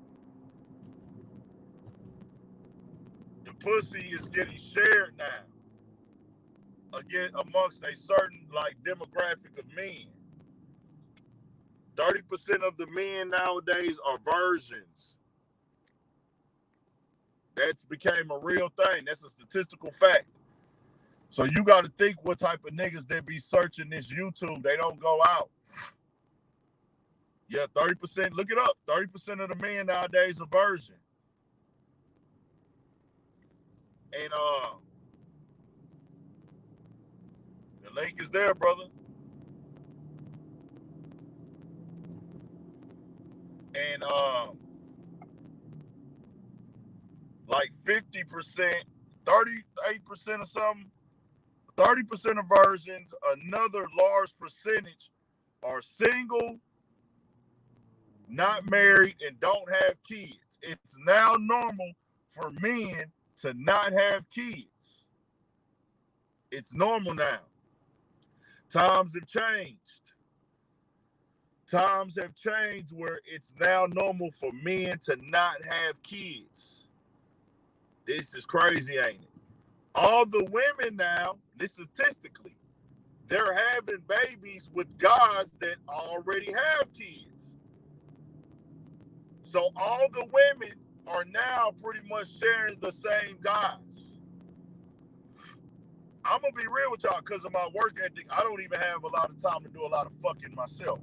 The pussy is getting shared now, again, amongst a certain, like, demographic of men. 30% of the men nowadays are virgins. That's became a real thing. That's a statistical fact. So you got to think what type of niggas that be searching this YouTube. They don't go out. Yeah, 30%. Look it up. 30% of the men nowadays are virgin. And the link is there, brother. And like 50%, 38% or something, 30% of virgins, another large percentage are single, not married, and don't have kids. It's now normal for men to not have kids. It's normal now. Times have changed. Times have changed where it's now normal for men to not have kids. This is crazy, ain't it? All the women now, this statistically, they're having babies with guys that already have kids. So all the women are now pretty much sharing the same guys. I'm going to be real with y'all because of my work ethic. I don't even have a lot of time to do a lot of fucking myself.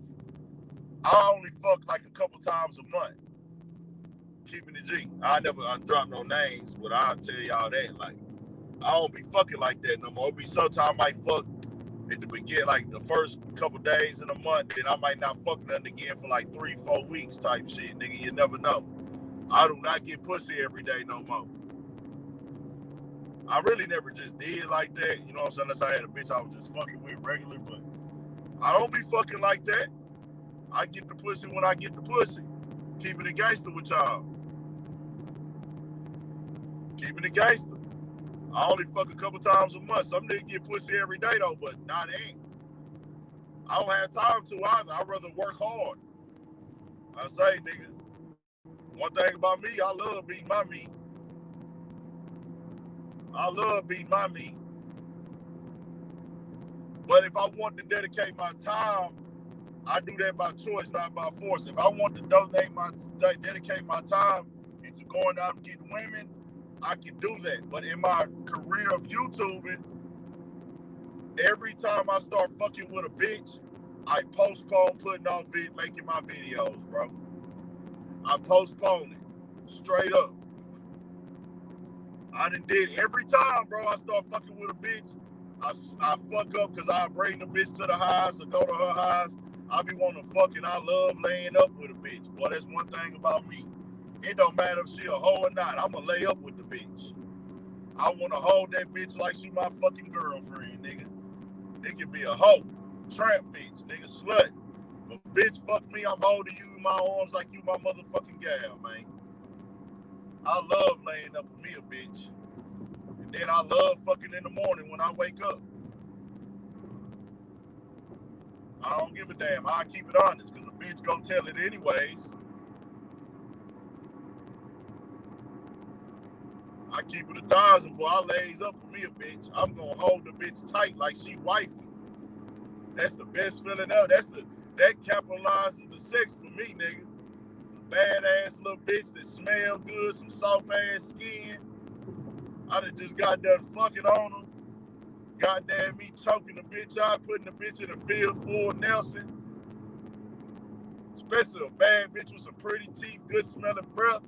I only fuck like a couple times a month. keeping the G. I drop no names, but I'll tell y'all that. Like, I don't be fucking like that no more. It be sometimes I might fuck at the beginning, like the first couple days in a month, then I might not fuck nothing again for like 3-4 weeks type shit, nigga. You never know. I do not get pussy every day no more. I really never just did like that, you know what I'm saying? Unless I had a bitch I was just fucking with regular, but I don't be fucking like that. I get the pussy when I get the pussy. Keeping it gangster with y'all. Keeping it gangster. I only fuck a couple times a month. Some niggas get pussy every day though, but not ain't. I don't have time to either. I'd rather work hard. I say, nigga, one thing about me, I love beating my meat. I love beating my meat. But if I want to dedicate my time, I do that by choice, not by force. If I want to dedicate my time into going out and getting women, I can do that. But in my career of YouTubing, every time I start fucking with a bitch, I postpone putting on making my videos, bro. I postpone it. Straight up. I done did every time, bro, I start fucking with a bitch, I fuck up because I bring the bitch to the house or go to her house. I be wanting to fuck and I love laying up with a bitch. Boy, that's one thing about me. It don't matter if she a hoe or not. I'm going to lay up with the bitch. I want to hold that bitch like she my fucking girlfriend, nigga. It can be a hoe, tramp bitch, nigga, slut. But bitch, fuck me, I'm holding you in my arms like you my motherfucking gal, man. I love laying up with me a bitch. And then I love fucking in the morning when I wake up. I don't give a damn. I keep it honest because a bitch gonna tell it anyways. I keep it 1,000, boy. I lays up with me a bitch. I'm gonna hold the bitch tight like she wifey. That's the best feeling ever. That capitalizes the sex for me, nigga. A badass little bitch that smell good, some soft ass skin. I done just got done fucking on her. Goddamn me choking the bitch out, putting the bitch in a field full of Nelson. Especially a bad bitch with some pretty teeth, good smelling breath.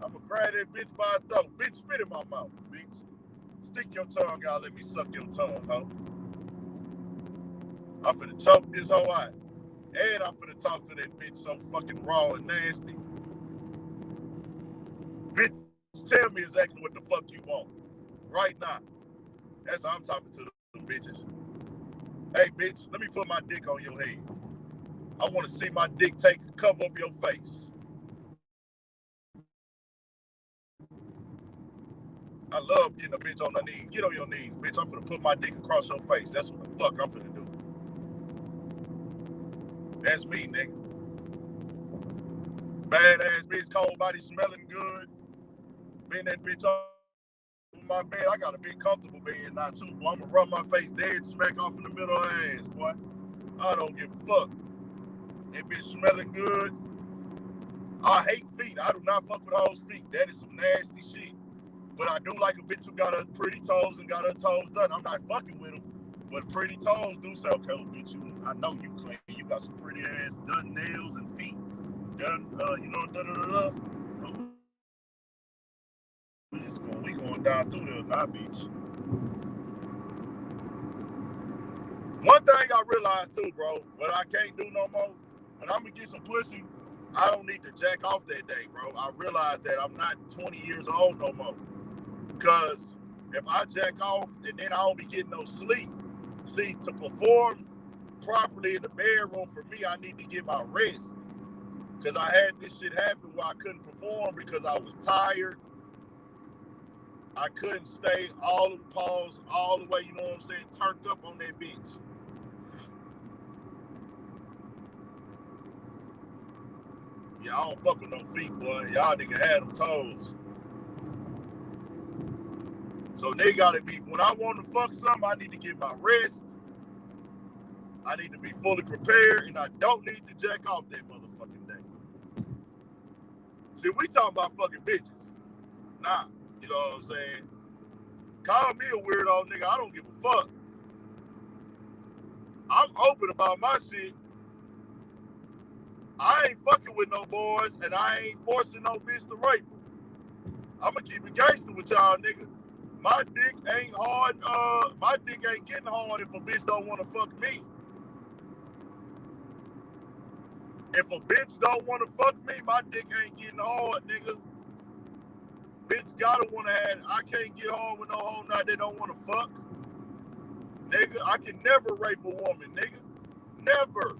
I'ma grab that bitch by the throat. Bitch, spit in my mouth, bitch. Stick your tongue out, let me suck your tongue, hoe. I'm finna choke this hoe out. And I'm finna talk to that bitch so fucking raw and nasty. Bitch, tell me exactly what the fuck you want. Right now. That's how I'm talking to them bitches. Hey, bitch, let me put my dick on your head. I want to see my dick cover up your face. I love getting a bitch on her knees. Get on your knees, bitch. I'm finna put my dick across your face. That's what the fuck I'm finna do. That's me, nigga. Badass bitch, cold body smelling good. Been that bitch on my bed. I got a big comfortable bed now too, boy. I'm gonna rub my face dead smack off in the middle of her ass, boy. I don't give a fuck. That bitch smelling good. I hate feet. I do not fuck with hoes' feet. That is some nasty shit. But I do like a bitch who got her pretty toes and got her toes done. I'm not fucking with them, but pretty toes do say, okay, well, bitch, I know you clean. You got some pretty ass done nails and feet. Done, you know, da-da-da-da. We going down through there now, bitch. One thing I realized too, bro, what I can't do no more, when I'm gonna get some pussy, I don't need to jack off that day, bro. I realized that I'm not 20 years old no more. Because if I jack off and then I don't be getting no sleep, see, to perform properly in the bedroom, for me, I need to get my rest. Because I had this shit happen where I couldn't perform because I was tired. I couldn't stay all the way, you know what I'm saying, turned up on that bitch. Yeah, I don't fuck with no feet, boy. Y'all nigga had them toes. So they gotta be, when I want to fuck something, I need to get my rest. I need to be fully prepared, and I don't need to jack off that motherfucking day. See, we talking about fucking bitches. Nah, you know what I'm saying? Call me a weirdo, nigga. I don't give a fuck. I'm open about my shit. I ain't fucking with no boys, and I ain't forcing no bitch to rape them. I'ma keep it gangster with y'all, nigga. My dick ain't hard. My dick ain't getting hard if a bitch don't want to fuck me. If a bitch don't want to fuck me, my dick ain't getting hard, nigga. Bitch gotta want to have. I can't get hard with no hoe night they don't want to fuck. Nigga, I can never rape a woman, nigga. Never.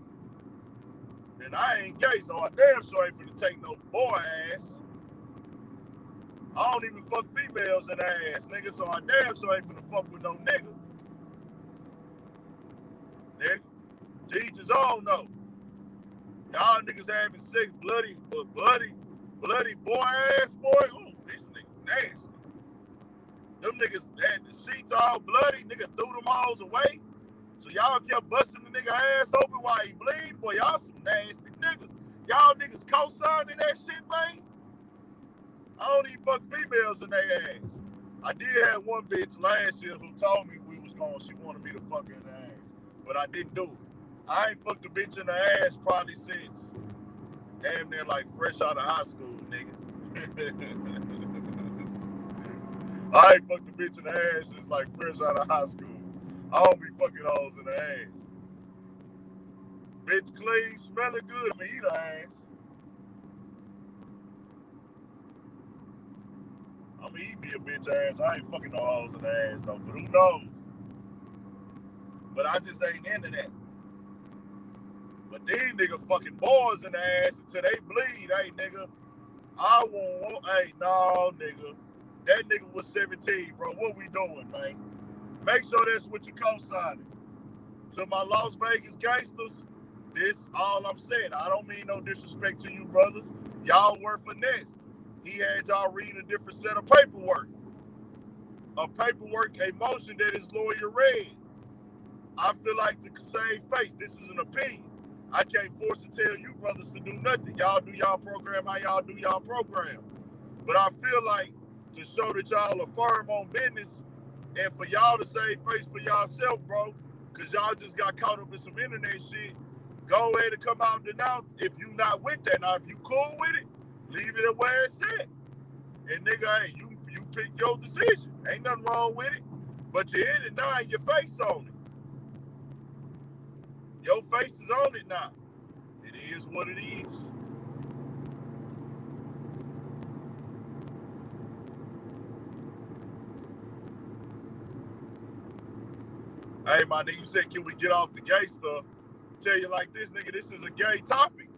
And I ain't gay, so I damn sure ain't finna take no boy ass. I don't even fuck females in the ass, nigga, so I damn sure ain't finna fuck with no nigga. Nigga, to each his own, though. Y'all niggas having sex, bloody boy ass, boy. Ooh, this nigga nasty. Them niggas had the sheets all bloody, nigga threw them alls away. So y'all kept busting the nigga ass open while he bleed. Boy, y'all some nasty niggas. Y'all niggas co-signing that shit, man. I don't even fuck females in their ass. I did have one bitch last year who told me she wanted me to fuck her in the ass. But I didn't do it. I ain't fucked a bitch in the ass probably since damn near like fresh out of high school, nigga. I ain't fucked a bitch in the ass since like fresh out of high school. I don't be fucking hoes in the ass. Bitch clean, smelling good, I mean, eat her ass. I'm gonna eat me a bitch ass. I ain't fucking no hoes in the ass though, but who knows? But I just ain't into that. But these niggas fucking boys in the ass until they bleed, hey nigga. I won't, hey, no nigga. That nigga was 17, bro. What we doing, man? Make sure that's what you co-signing. To my Las Vegas gangsters, this all I'm saying. I don't mean no disrespect to you brothers. Y'all were finessed. He had y'all read a different set of paperwork. A motion that his lawyer read. I feel like to save face, this is an opinion. I can't force to tell you brothers to do nothing. Y'all do y'all program how y'all do y'all program. But I feel like to show that y'all are firm on business and for y'all to save face for yourself, bro, because y'all just got caught up in some internet shit, go ahead and come out and denounce if you not with that. Now, if you cool with it, leave it at where it's at. And nigga, hey, you pick your decision. Ain't nothing wrong with it. But you're in it now and your face on it. Your face is on it now. It is what it is. Hey, my nigga, you said, can we get off the gay stuff? Tell you like this, nigga, this is a gay topic.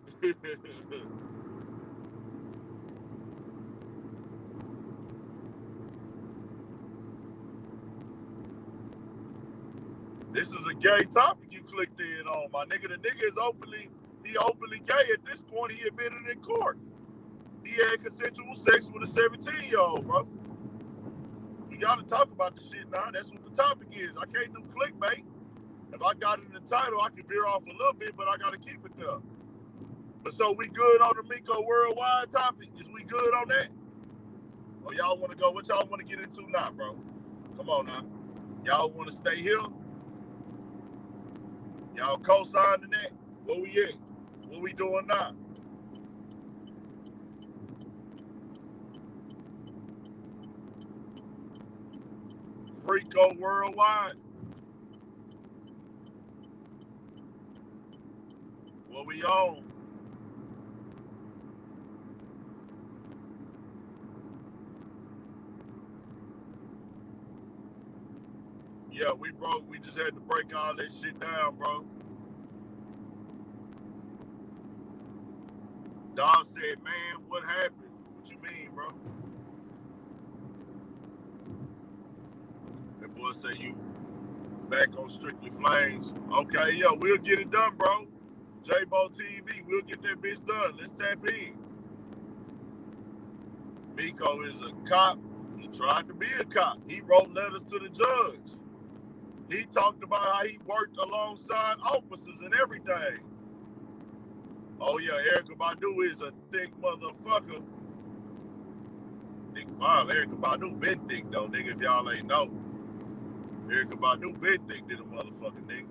This is a gay topic you clicked in on, my nigga. The nigga is openly gay at this point. He admitted in court. He had consensual sex with a 17-year-old, bro. We got to talk about the shit now. That's what the topic is. I can't do clickbait. If I got it in the title, I can veer off a little bit, but I got to keep it there. But so we good on the Miko worldwide topic? Is we good on that? Or y'all want to go? What y'all want to get into now, bro? Come on now. Y'all want to stay here? Y'all co-signing that? Where we at? What we doing now? Freako worldwide. What we on? Yeah, we broke. We just had to break all that shit down, bro. Dog said, man, what happened? What you mean, bro? That boy said you back on Strictly Flames. Okay, yeah, we'll get it done, bro. J-Bo TV, we'll get that bitch done. Let's tap in. Miko is a cop. He tried to be a cop. He wrote letters to the judge. He talked about how he worked alongside officers and everything. Oh, yeah, Erykah Badu is a thick motherfucker. Thick five. Erykah Badu been thick, though, nigga, if y'all ain't know. Erykah Badu been thick than a motherfucking nigga.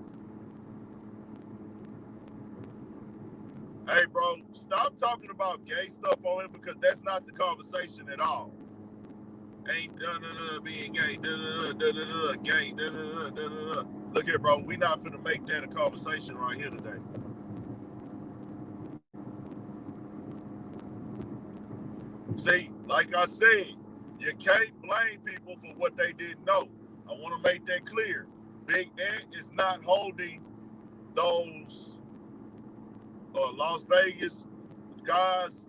Hey, bro, stop talking about gay stuff on him because that's not the conversation at all. Ain't being gay, gay, Look here, bro, we not finna make that a conversation right here today. See, like I said, you can't blame people for what they didn't know. I want to make that clear. Big Ant is not holding those Las Vegas guys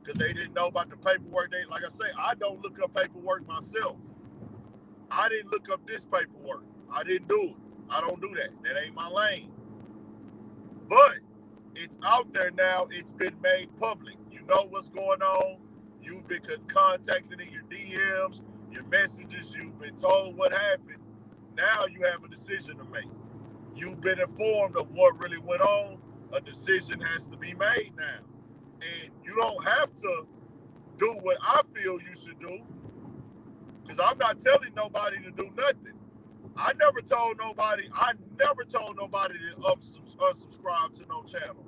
because they didn't know about the paperwork. Like I say, I don't look up paperwork myself. I didn't look up this paperwork. I didn't do it. I don't do that. That ain't my lane. But it's out there now. It's been made public. You know what's going on. You've been contacted in your DMs, your messages. You've been told what happened. Now you have a decision to make. You've been informed of what really went on. A decision has to be made now. And you don't have to do what I feel you should do, because I'm not telling nobody to do nothing. I never told nobody to unsubscribe to no channel.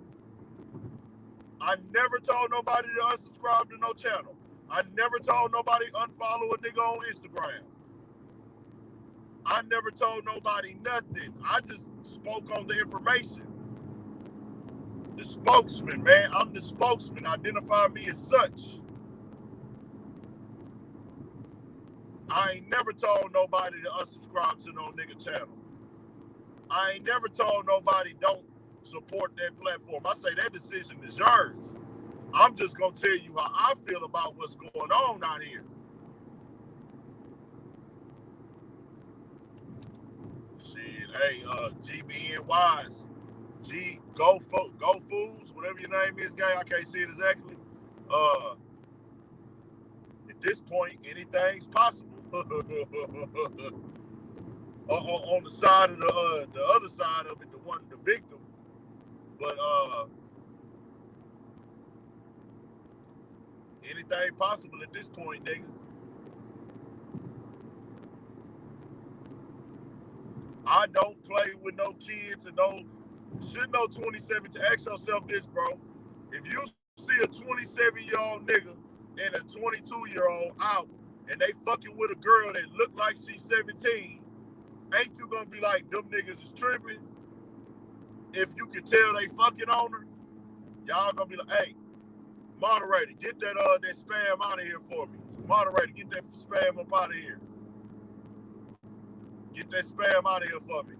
I never told nobody to unsubscribe to no channel. I never told nobody unfollow a nigga on Instagram. I never told nobody nothing. I just spoke on the information. The spokesman, man. I'm the spokesman. Identify me as such. I ain't never told nobody to unsubscribe to no nigga channel. I ain't never told nobody don't support that platform. I say that decision is yours. I'm just gonna tell you how I feel about what's going on out here. Shit, hey, GBNYs, Go Fools, whatever your name is, guy. I can't see it exactly. At this point, anything's possible. On the side of the other side of it, the victim. But anything possible at this point, nigga. I don't play with no kids and should know 27 to ask yourself this, bro. If you see a 27-year-old nigga and a 22-year-old out and they fucking with a girl that look like she's 17, ain't you gonna be like, them niggas is tripping? If you can tell they fucking on her, y'all gonna be like, hey, moderator, get that spam out of here for me. Moderator, get that spam up out of here. Get that spam out of here for me.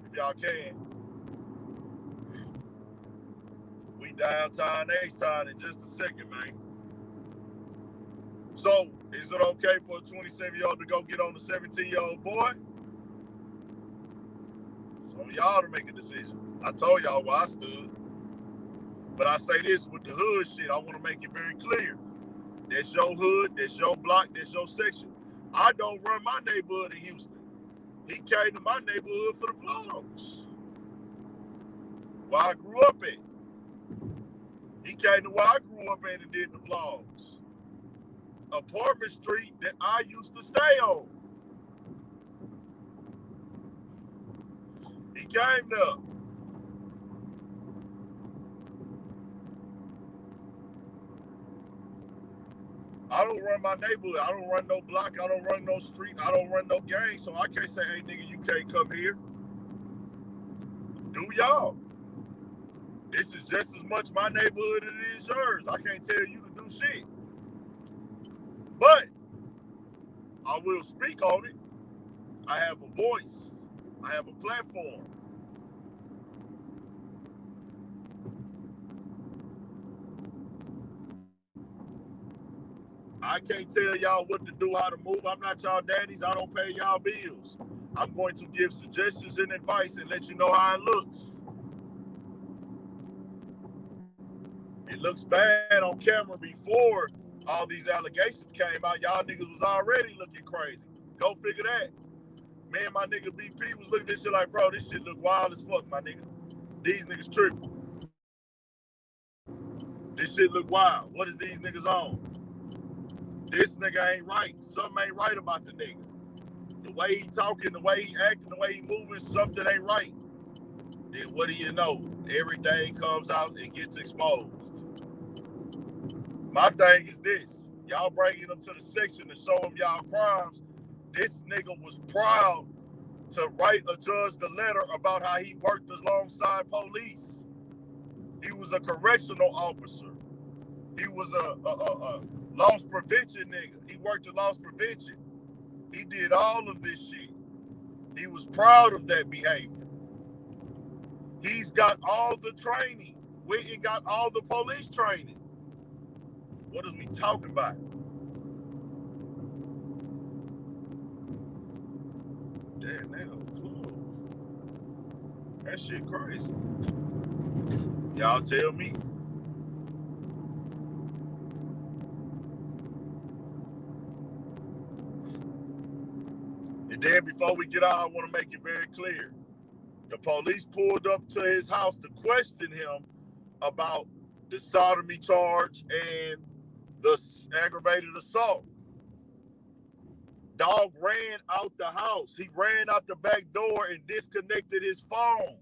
If y'all can. We downtown H-Town in just a second, man. So, is it okay for a 27-year-old to go get on a 17-year-old boy? It's on y'all to make a decision. I told y'all where I stood. But I say this with the hood shit, I want to make it very clear. That's your hood, that's your block, that's your section. I don't run my neighborhood in Houston. He came to my neighborhood for the vlogs. Where I grew up at. He came to where I grew up at and did the vlogs. Apartment street that I used to stay on. He came there. I don't run my neighborhood. I don't run no block. I don't run no street. I don't run no gang. So I can't say, hey, nigga, you can't come here. Do y'all. This is just as much my neighborhood as it is yours. I can't tell you to do shit. But I will speak on it. I have a voice. I have a platform. I can't tell y'all what to do, how to move. I'm not y'all daddies. I don't pay y'all bills. I'm going to give suggestions and advice and let you know how it looks. It looks bad on camera before all these allegations came out. Y'all niggas was already looking crazy. Go figure that. Me and my nigga BP was looking at this shit like, bro, this shit look wild as fuck, my nigga. These niggas tripping. This shit look wild. What is these niggas on? This nigga ain't right. Something ain't right about the nigga. The way he talking, the way he acting, the way he moving, something ain't right. then what do you know? Everything comes out and gets exposed. My thing is this. Y'all bringing them to the section to show them y'all crimes. This nigga was proud to write a judge the letter about how he worked alongside police. He was a correctional officer. He was a loss prevention nigga. He worked in loss prevention. He did all of this shit. He was proud of that behavior. He's got all the training. He got all the police training. What is we talking about? Damn, that was close. That shit crazy. Y'all tell me. And then before we get out, I want to make it very clear. The police pulled up to his house to question him about the sodomy charge and the aggravated assault. Dog ran out the house. He ran out the back door and disconnected his phone.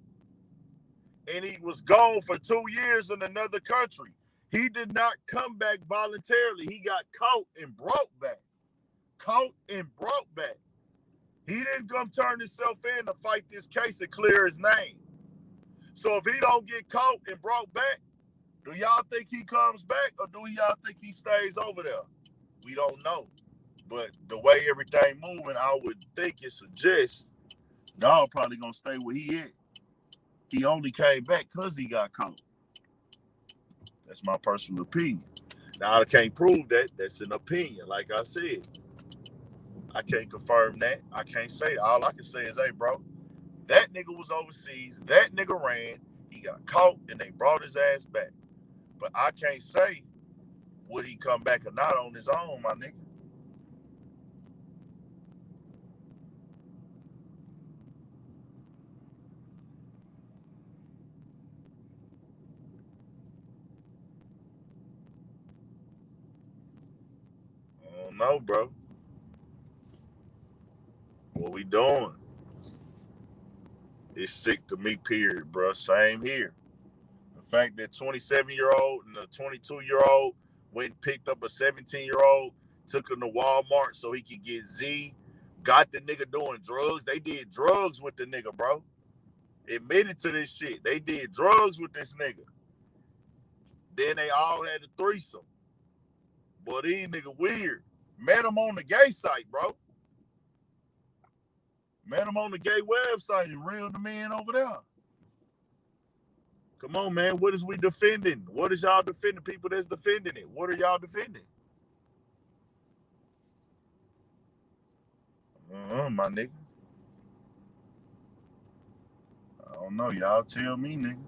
And he was gone for 2 years in another country. He did not come back voluntarily. He got caught and brought back. Caught and brought back. He didn't come turn himself in to fight this case and clear his name. So if he don't get caught and brought back, do y'all think he comes back or do y'all think he stays over there? We don't know. But the way everything moving, I would think it suggests dog probably gonna stay where he at. He only came back because he got caught. That's my personal opinion. Now I can't prove that. That's an opinion. Like I said, I can't confirm that. I can't say. All I can say is, hey, bro, that nigga was overseas. That nigga ran. He got caught, and they brought his ass back. But I can't say would he come back or not on his own, my nigga. I don't know, bro. What we doing? It's sick to me, period, bro. Same here. The fact that 27-year-old and a 22-year-old went and picked up a 17-year-old, took him to Walmart so he could get Z, got the nigga doing drugs. They did drugs with the nigga, bro. Admitted to this shit. They did drugs with this nigga. Then they all had a threesome. Boy, these nigga weird. Met him on the gay site, bro. Met him on the gay website and reeled him in over there. Come on, man. What is we defending? What is y'all defending? People that's defending it. What are y'all defending? My nigga. I don't know. Y'all tell me, nigga.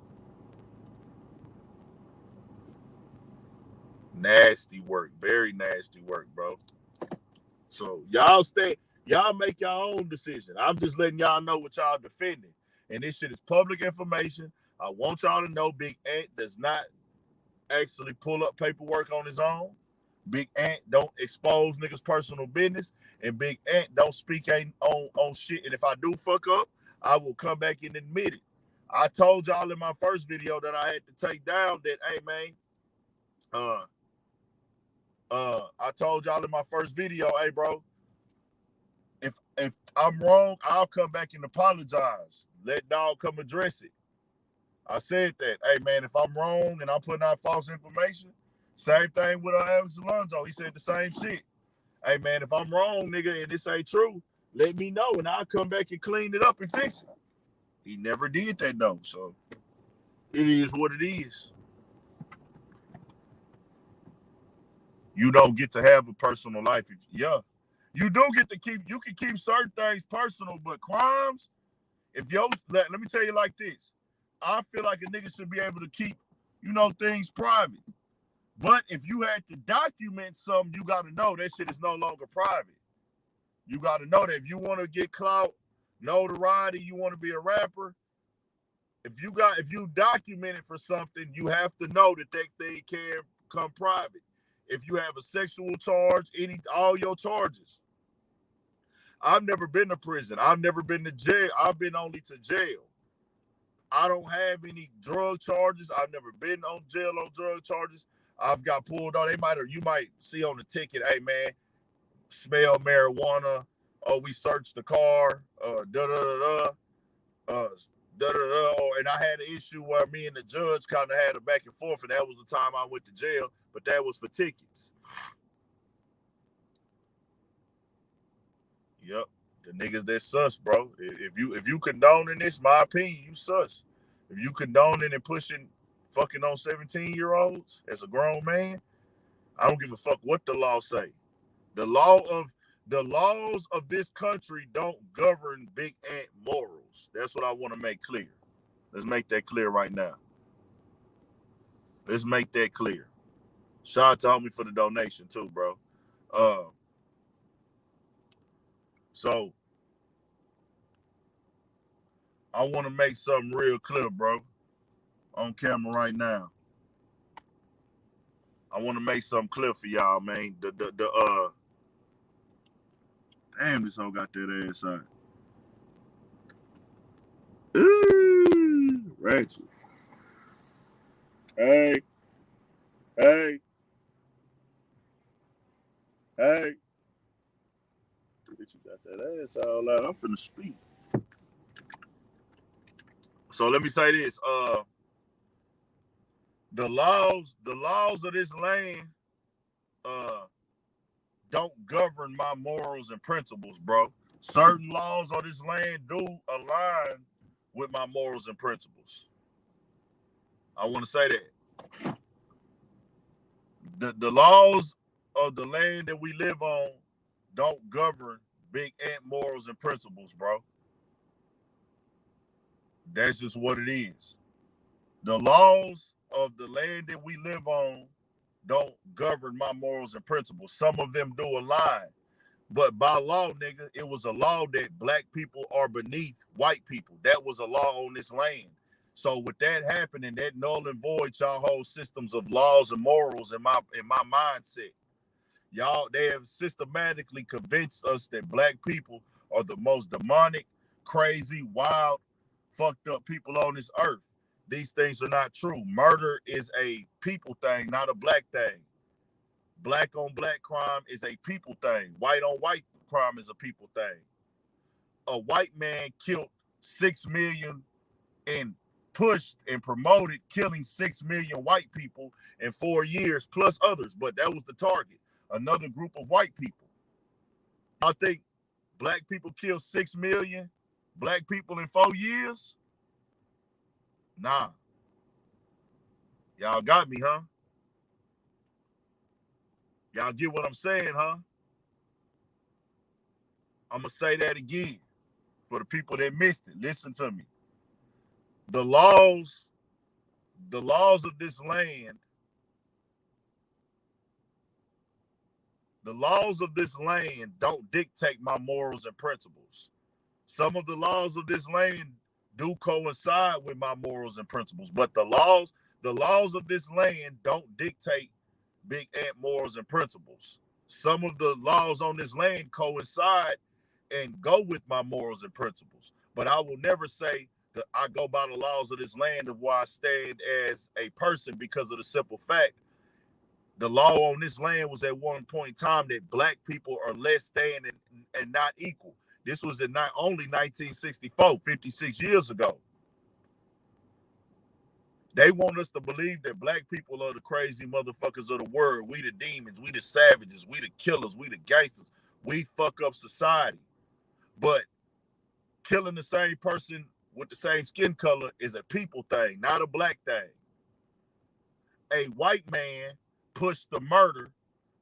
Nasty work. Very nasty work, bro. So y'all make y'all own decision. I'm just letting y'all know what y'all defending. And this shit is public information. I want y'all to know Big Ant does not actually pull up paperwork on his own. Big Ant don't expose niggas' personal business. And Big Ant don't speak on shit. And if I do fuck up, I will come back and admit it. I told y'all in my first video that I had to take down that, hey, man, I told y'all in my first video, hey, bro, if I'm wrong, I'll come back and apologize. Let dog come address it. I said that. Hey, man, if I'm wrong and I'm putting out false information, same thing with Alex Alonzo. He said the same shit. Hey, man, if I'm wrong, nigga, and this ain't true, let me know, and I'll come back and clean it up and fix it. He never did that, though, so it is what it is. You don't get to have a personal life. You do get to you can keep certain things personal, but crimes, let me tell you like this. I feel like a nigga should be able to keep, things private. But if you had to document something, you got to know that shit is no longer private. You got to know that if you want to get clout, notoriety, you want to be a rapper, if you document it for something, you have to know that thing can come private. If you have a sexual charge, all your charges. I've never been to prison. I've never been to jail. I've been only to jail. I don't have any drug charges. I've never been on jail on drug charges. I've got pulled on. You might see on the ticket, hey man, smell marijuana. Oh, we searched the car. And I had an issue where me and the judge kind of had a back and forth, and that was the time I went to jail. But that was for tickets. Yep, the niggas that sus, bro. If you condoning this, my opinion, you sus. If you condoning and pushing fucking on 17-year-olds as a grown man, I don't give a fuck what the law say. The laws of this country don't govern big ant morals. That's what I want to make clear. Let's make that clear right now. Let's make that clear. Shout out to homie for the donation too, bro. So I want to make something real clear, bro. On camera right now. I want to make something clear for y'all, man. Damn, this hoe got that ass on. Ooh, Rachel. Hey. Bitch, you got that ass all out. I'm finna speak. So let me say this. The laws of this land don't govern my morals and principles, bro. Certain laws of this land do align with my morals and principles. I want to say that. The laws of the land that we live on don't govern big ant morals and principles, bro. That's just what it is. The laws of the land that we live on don't govern my morals and principles. Some of them do align. But by law, nigga, it was a law that black people are beneath white people. That was a law on this land. So with that happening, that null and void y'all whole systems of laws and morals in my mindset. Y'all, they have systematically convinced us that black people are the most demonic, crazy, wild, fucked up people on this earth. These things are not true. Murder is a people thing, not a black thing. Black on black crime is a people thing. White on white crime is a people thing. A white man killed 6 million and pushed and promoted killing 6 million white people in 4 years, plus others, but that was the target. Another group of white people. I think black people killed 6 million black people in 4 years? Nah. Y'all got me, huh? Y'all get what I'm saying, huh? I'm going to say that again for the people that missed it. Listen to me. The laws of this land, don't dictate my morals and principles. Some of the laws of this land do coincide with my morals and principles, but the laws of this land don't dictate big ant morals and principles. Some of the laws on this land coincide and go with my morals and principles, but I will never say that I go by the laws of this land of where I stand as a person, because of the simple fact the law on this land was at one point in time that black people are less than and not equal. This was in not only 1964, 56 years ago. They want us to believe that black people are the crazy motherfuckers of the world. We the demons, we the savages, we the killers, we the gangsters. We fuck up society. But killing the same person with the same skin color is a people thing, not a black thing. A white man pushed the murder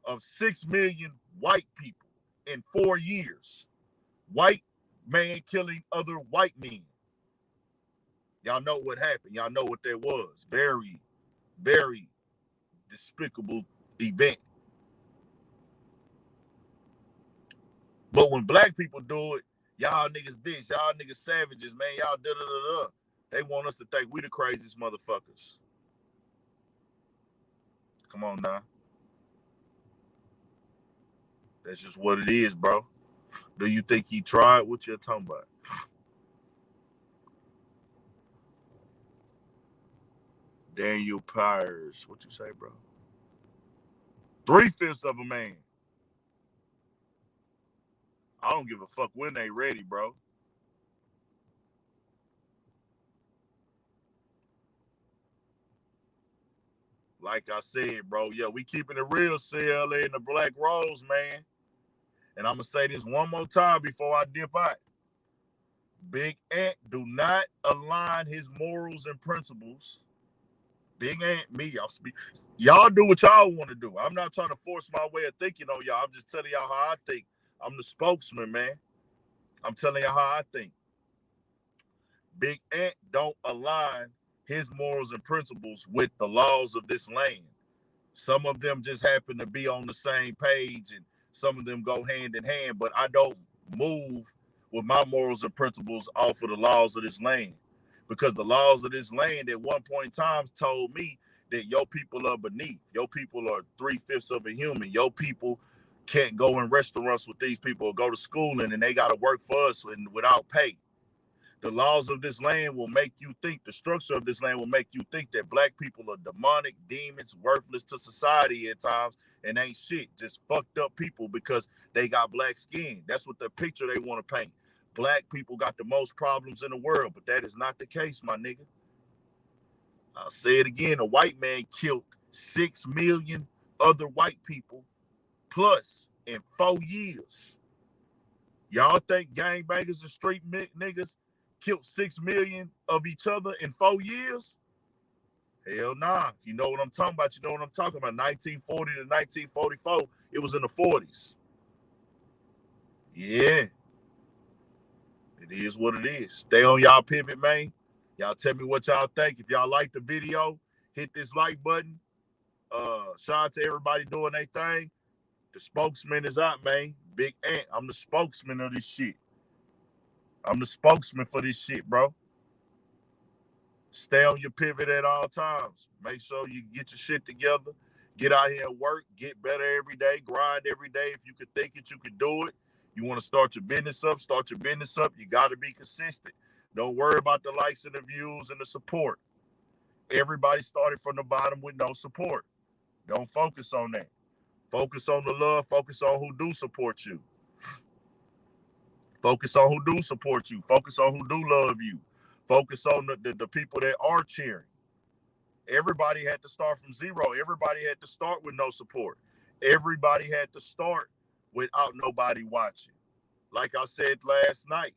of 6 million white people in 4 years. White man killing other white men. Y'all know what happened. Y'all know what that was. Very, very despicable event. But when black people do it, y'all niggas this, y'all niggas savages, man. Y'all da-da-da-da. They want us to think we the craziest motherfuckers. Come on now. That's just what it is, bro. Do you think he tried? What you talking about? Daniel Pyers. What you say, bro? 3/5 of a man. I don't give a fuck when they ready, bro. Like I said, bro, yeah, we keeping it real, CLA and the Black Rose, man. And I'm going to say this one more time before I dip out. Big Ant do not align his morals and principles. Big Ant, me, y'all speak. Y'all do what y'all want to do. I'm not trying to force my way of thinking on y'all. I'm just telling y'all how I think. I'm the spokesman, man. I'm telling y'all how I think. Big Ant don't align his morals and principles with the laws of this land. Some of them just happen to be on the same page, and some of them go hand in hand, but I don't move with my morals and principles off of the laws of this land, because the laws of this land at one point in time told me that your people are beneath. Your people are 3/5 of a human. Your people can't go in restaurants with these people or go to school, and they got to work for us without pay. The laws of this land will make you think, the structure of this land will make you think that black people are demonic, demons, worthless to society at times, and ain't shit, just fucked up people because they got black skin. That's what the picture they want to paint. Black people got the most problems in the world, but that is not the case, my nigga. I'll say it again, a white man killed 6 million other white people plus in 4 years. Y'all think gangbangers and street niggas killed 6 million of each other in 4 years? Hell nah. If you know what I'm talking about, you know what I'm talking about. 1940 to 1944, it was in the 40s. Yeah. It is what it is. Stay on y'all pivot, man. Y'all tell me what y'all think. If y'all like the video, hit this like button. Shout out to everybody doing their thing. The spokesman is out, man. Big Ant. I'm the spokesman of this shit. I'm the spokesman for this shit, bro. Stay on your pivot at all times. Make sure you get your shit together. Get out here and work. Get better every day. Grind every day. If you can think it, you can do it. You want to start your business up, start your business up. You got to be consistent. Don't worry about the likes and the views and the support. Everybody started from the bottom with no support. Don't focus on that. Focus on the love. Focus on who do support you. Focus on who do support you. Focus on who do love you. Focus on the people that are cheering. Everybody had to start from zero. Everybody had to start with no support. Everybody had to start without nobody watching. Like I said last night,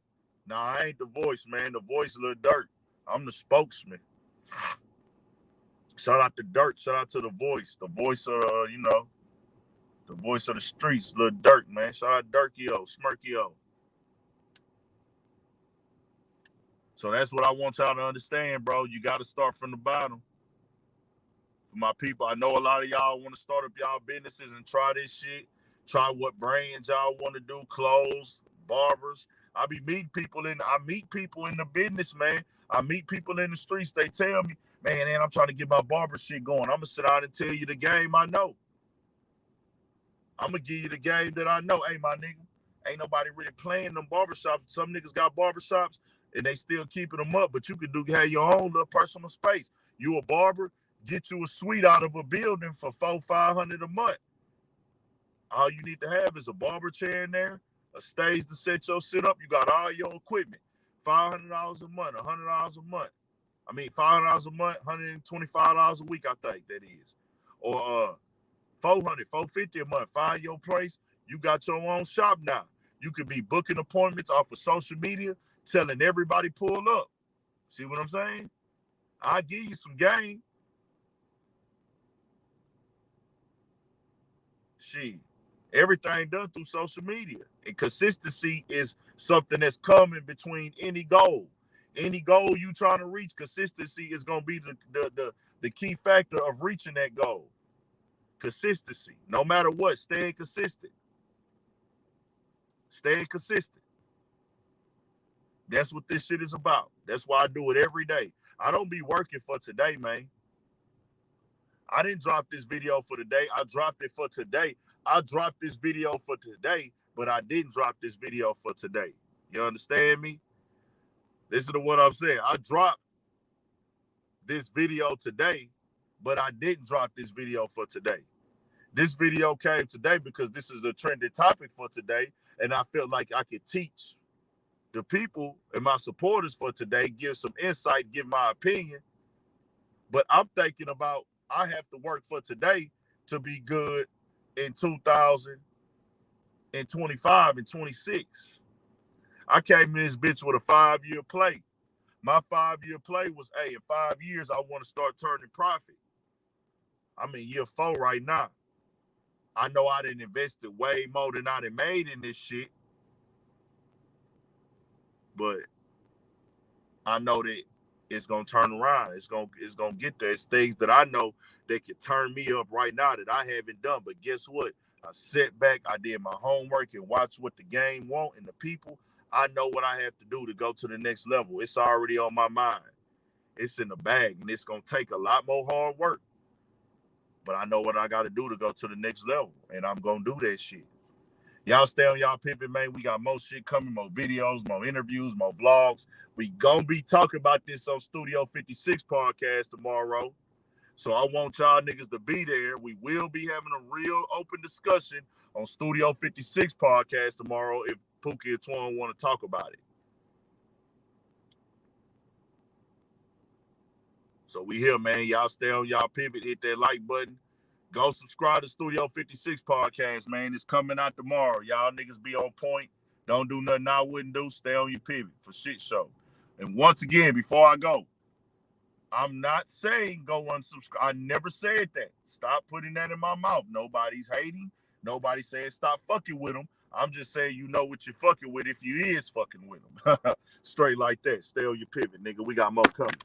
nah, I ain't the voice, man. The voice Lil Durk. I'm the spokesman. Shout out to Durk. Shout out to the voice. The voice of, the voice of the streets, Lil Durk, man. Shout out Durkio, Smirkio. So that's what I want y'all to understand, bro. You got to start from the bottom. For my people, I know a lot of y'all want to start up y'all businesses and try this shit. Try what brands y'all want to do, clothes, barbers. I meet people in the business, man. I meet people in the streets. They tell me, man, I'm trying to get my barber shit going. I'm going to sit down and tell you the game I know. I'm going to give you the game that I know. Hey, my nigga, ain't nobody really playing them barbershops. Some niggas got barbershops and they still keeping them up, but you could have your own little personal space. You a barber, get you a suite out of a building for $400-500 a month. All you need to have is a barber chair in there, a stage to set your shit up. You got all your equipment. $500 a month, $100 a month. I mean, $500 a month, $125 a week, I think that is. Or $400, $450 a month. Find your place. You got your own shop now. You could be booking appointments off of social media, telling everybody pull up. See what I'm saying? I'll give you some game. Shit. Everything done through social media. And consistency is something that's coming between any goal. Any goal you trying to reach, consistency is going to be the key factor of reaching that goal. Consistency. No matter what, staying consistent. Staying consistent. That's what this shit is about. That's why I do it every day. I don't be working for today, man. I didn't drop this video for today. I dropped it for today. I dropped this video for today, but I didn't drop this video for today. You understand me? Listen to what I'm saying. I dropped this video today, but I didn't drop this video for today. This video came today because this is the trending topic for today, and I felt like I could teach the people and my supporters for today, give some insight, give my opinion. But I'm thinking about I have to work for today to be good in 2025 and 26. I came in this bitch with a 5-year play. My 5-year play was, hey, in 5 years, I want to start turning profit. I'm in year 4 right now. I know I done invested way more than I done made in this shit. But I know that it's gonna turn around. It's gonna get there. It's things that I know that can turn me up right now that I haven't done. But guess what? I sat back, I did my homework and watched what the game want and the people. I know what I have to do to go to the next level. It's already on my mind. It's in the bag, and it's gonna take a lot more hard work. But I know what I gotta do to go to the next level, and I'm gonna do that shit. Y'all stay on y'all pivot, man. We got more shit coming, more videos, more interviews, more vlogs. We gonna be talking about this on Studio 56 podcast tomorrow. So I want y'all niggas to be there. We will be having a real open discussion on Studio 56 podcast tomorrow if Pookie and Twan want to talk about it. So we here, man. Y'all stay on y'all pivot, hit that like button. Go subscribe to Studio 56 podcast, man. It's coming out tomorrow. Y'all niggas be on point. Don't do nothing I wouldn't do. Stay on your pivot for shit show. And once again, before I go, I'm not saying go unsubscribe. I never said that. Stop putting that in my mouth. Nobody's hating. Nobody saying stop fucking with them. I'm just saying you know what you're fucking with if you is fucking with them. Straight like that. Stay on your pivot, nigga. We got more coming.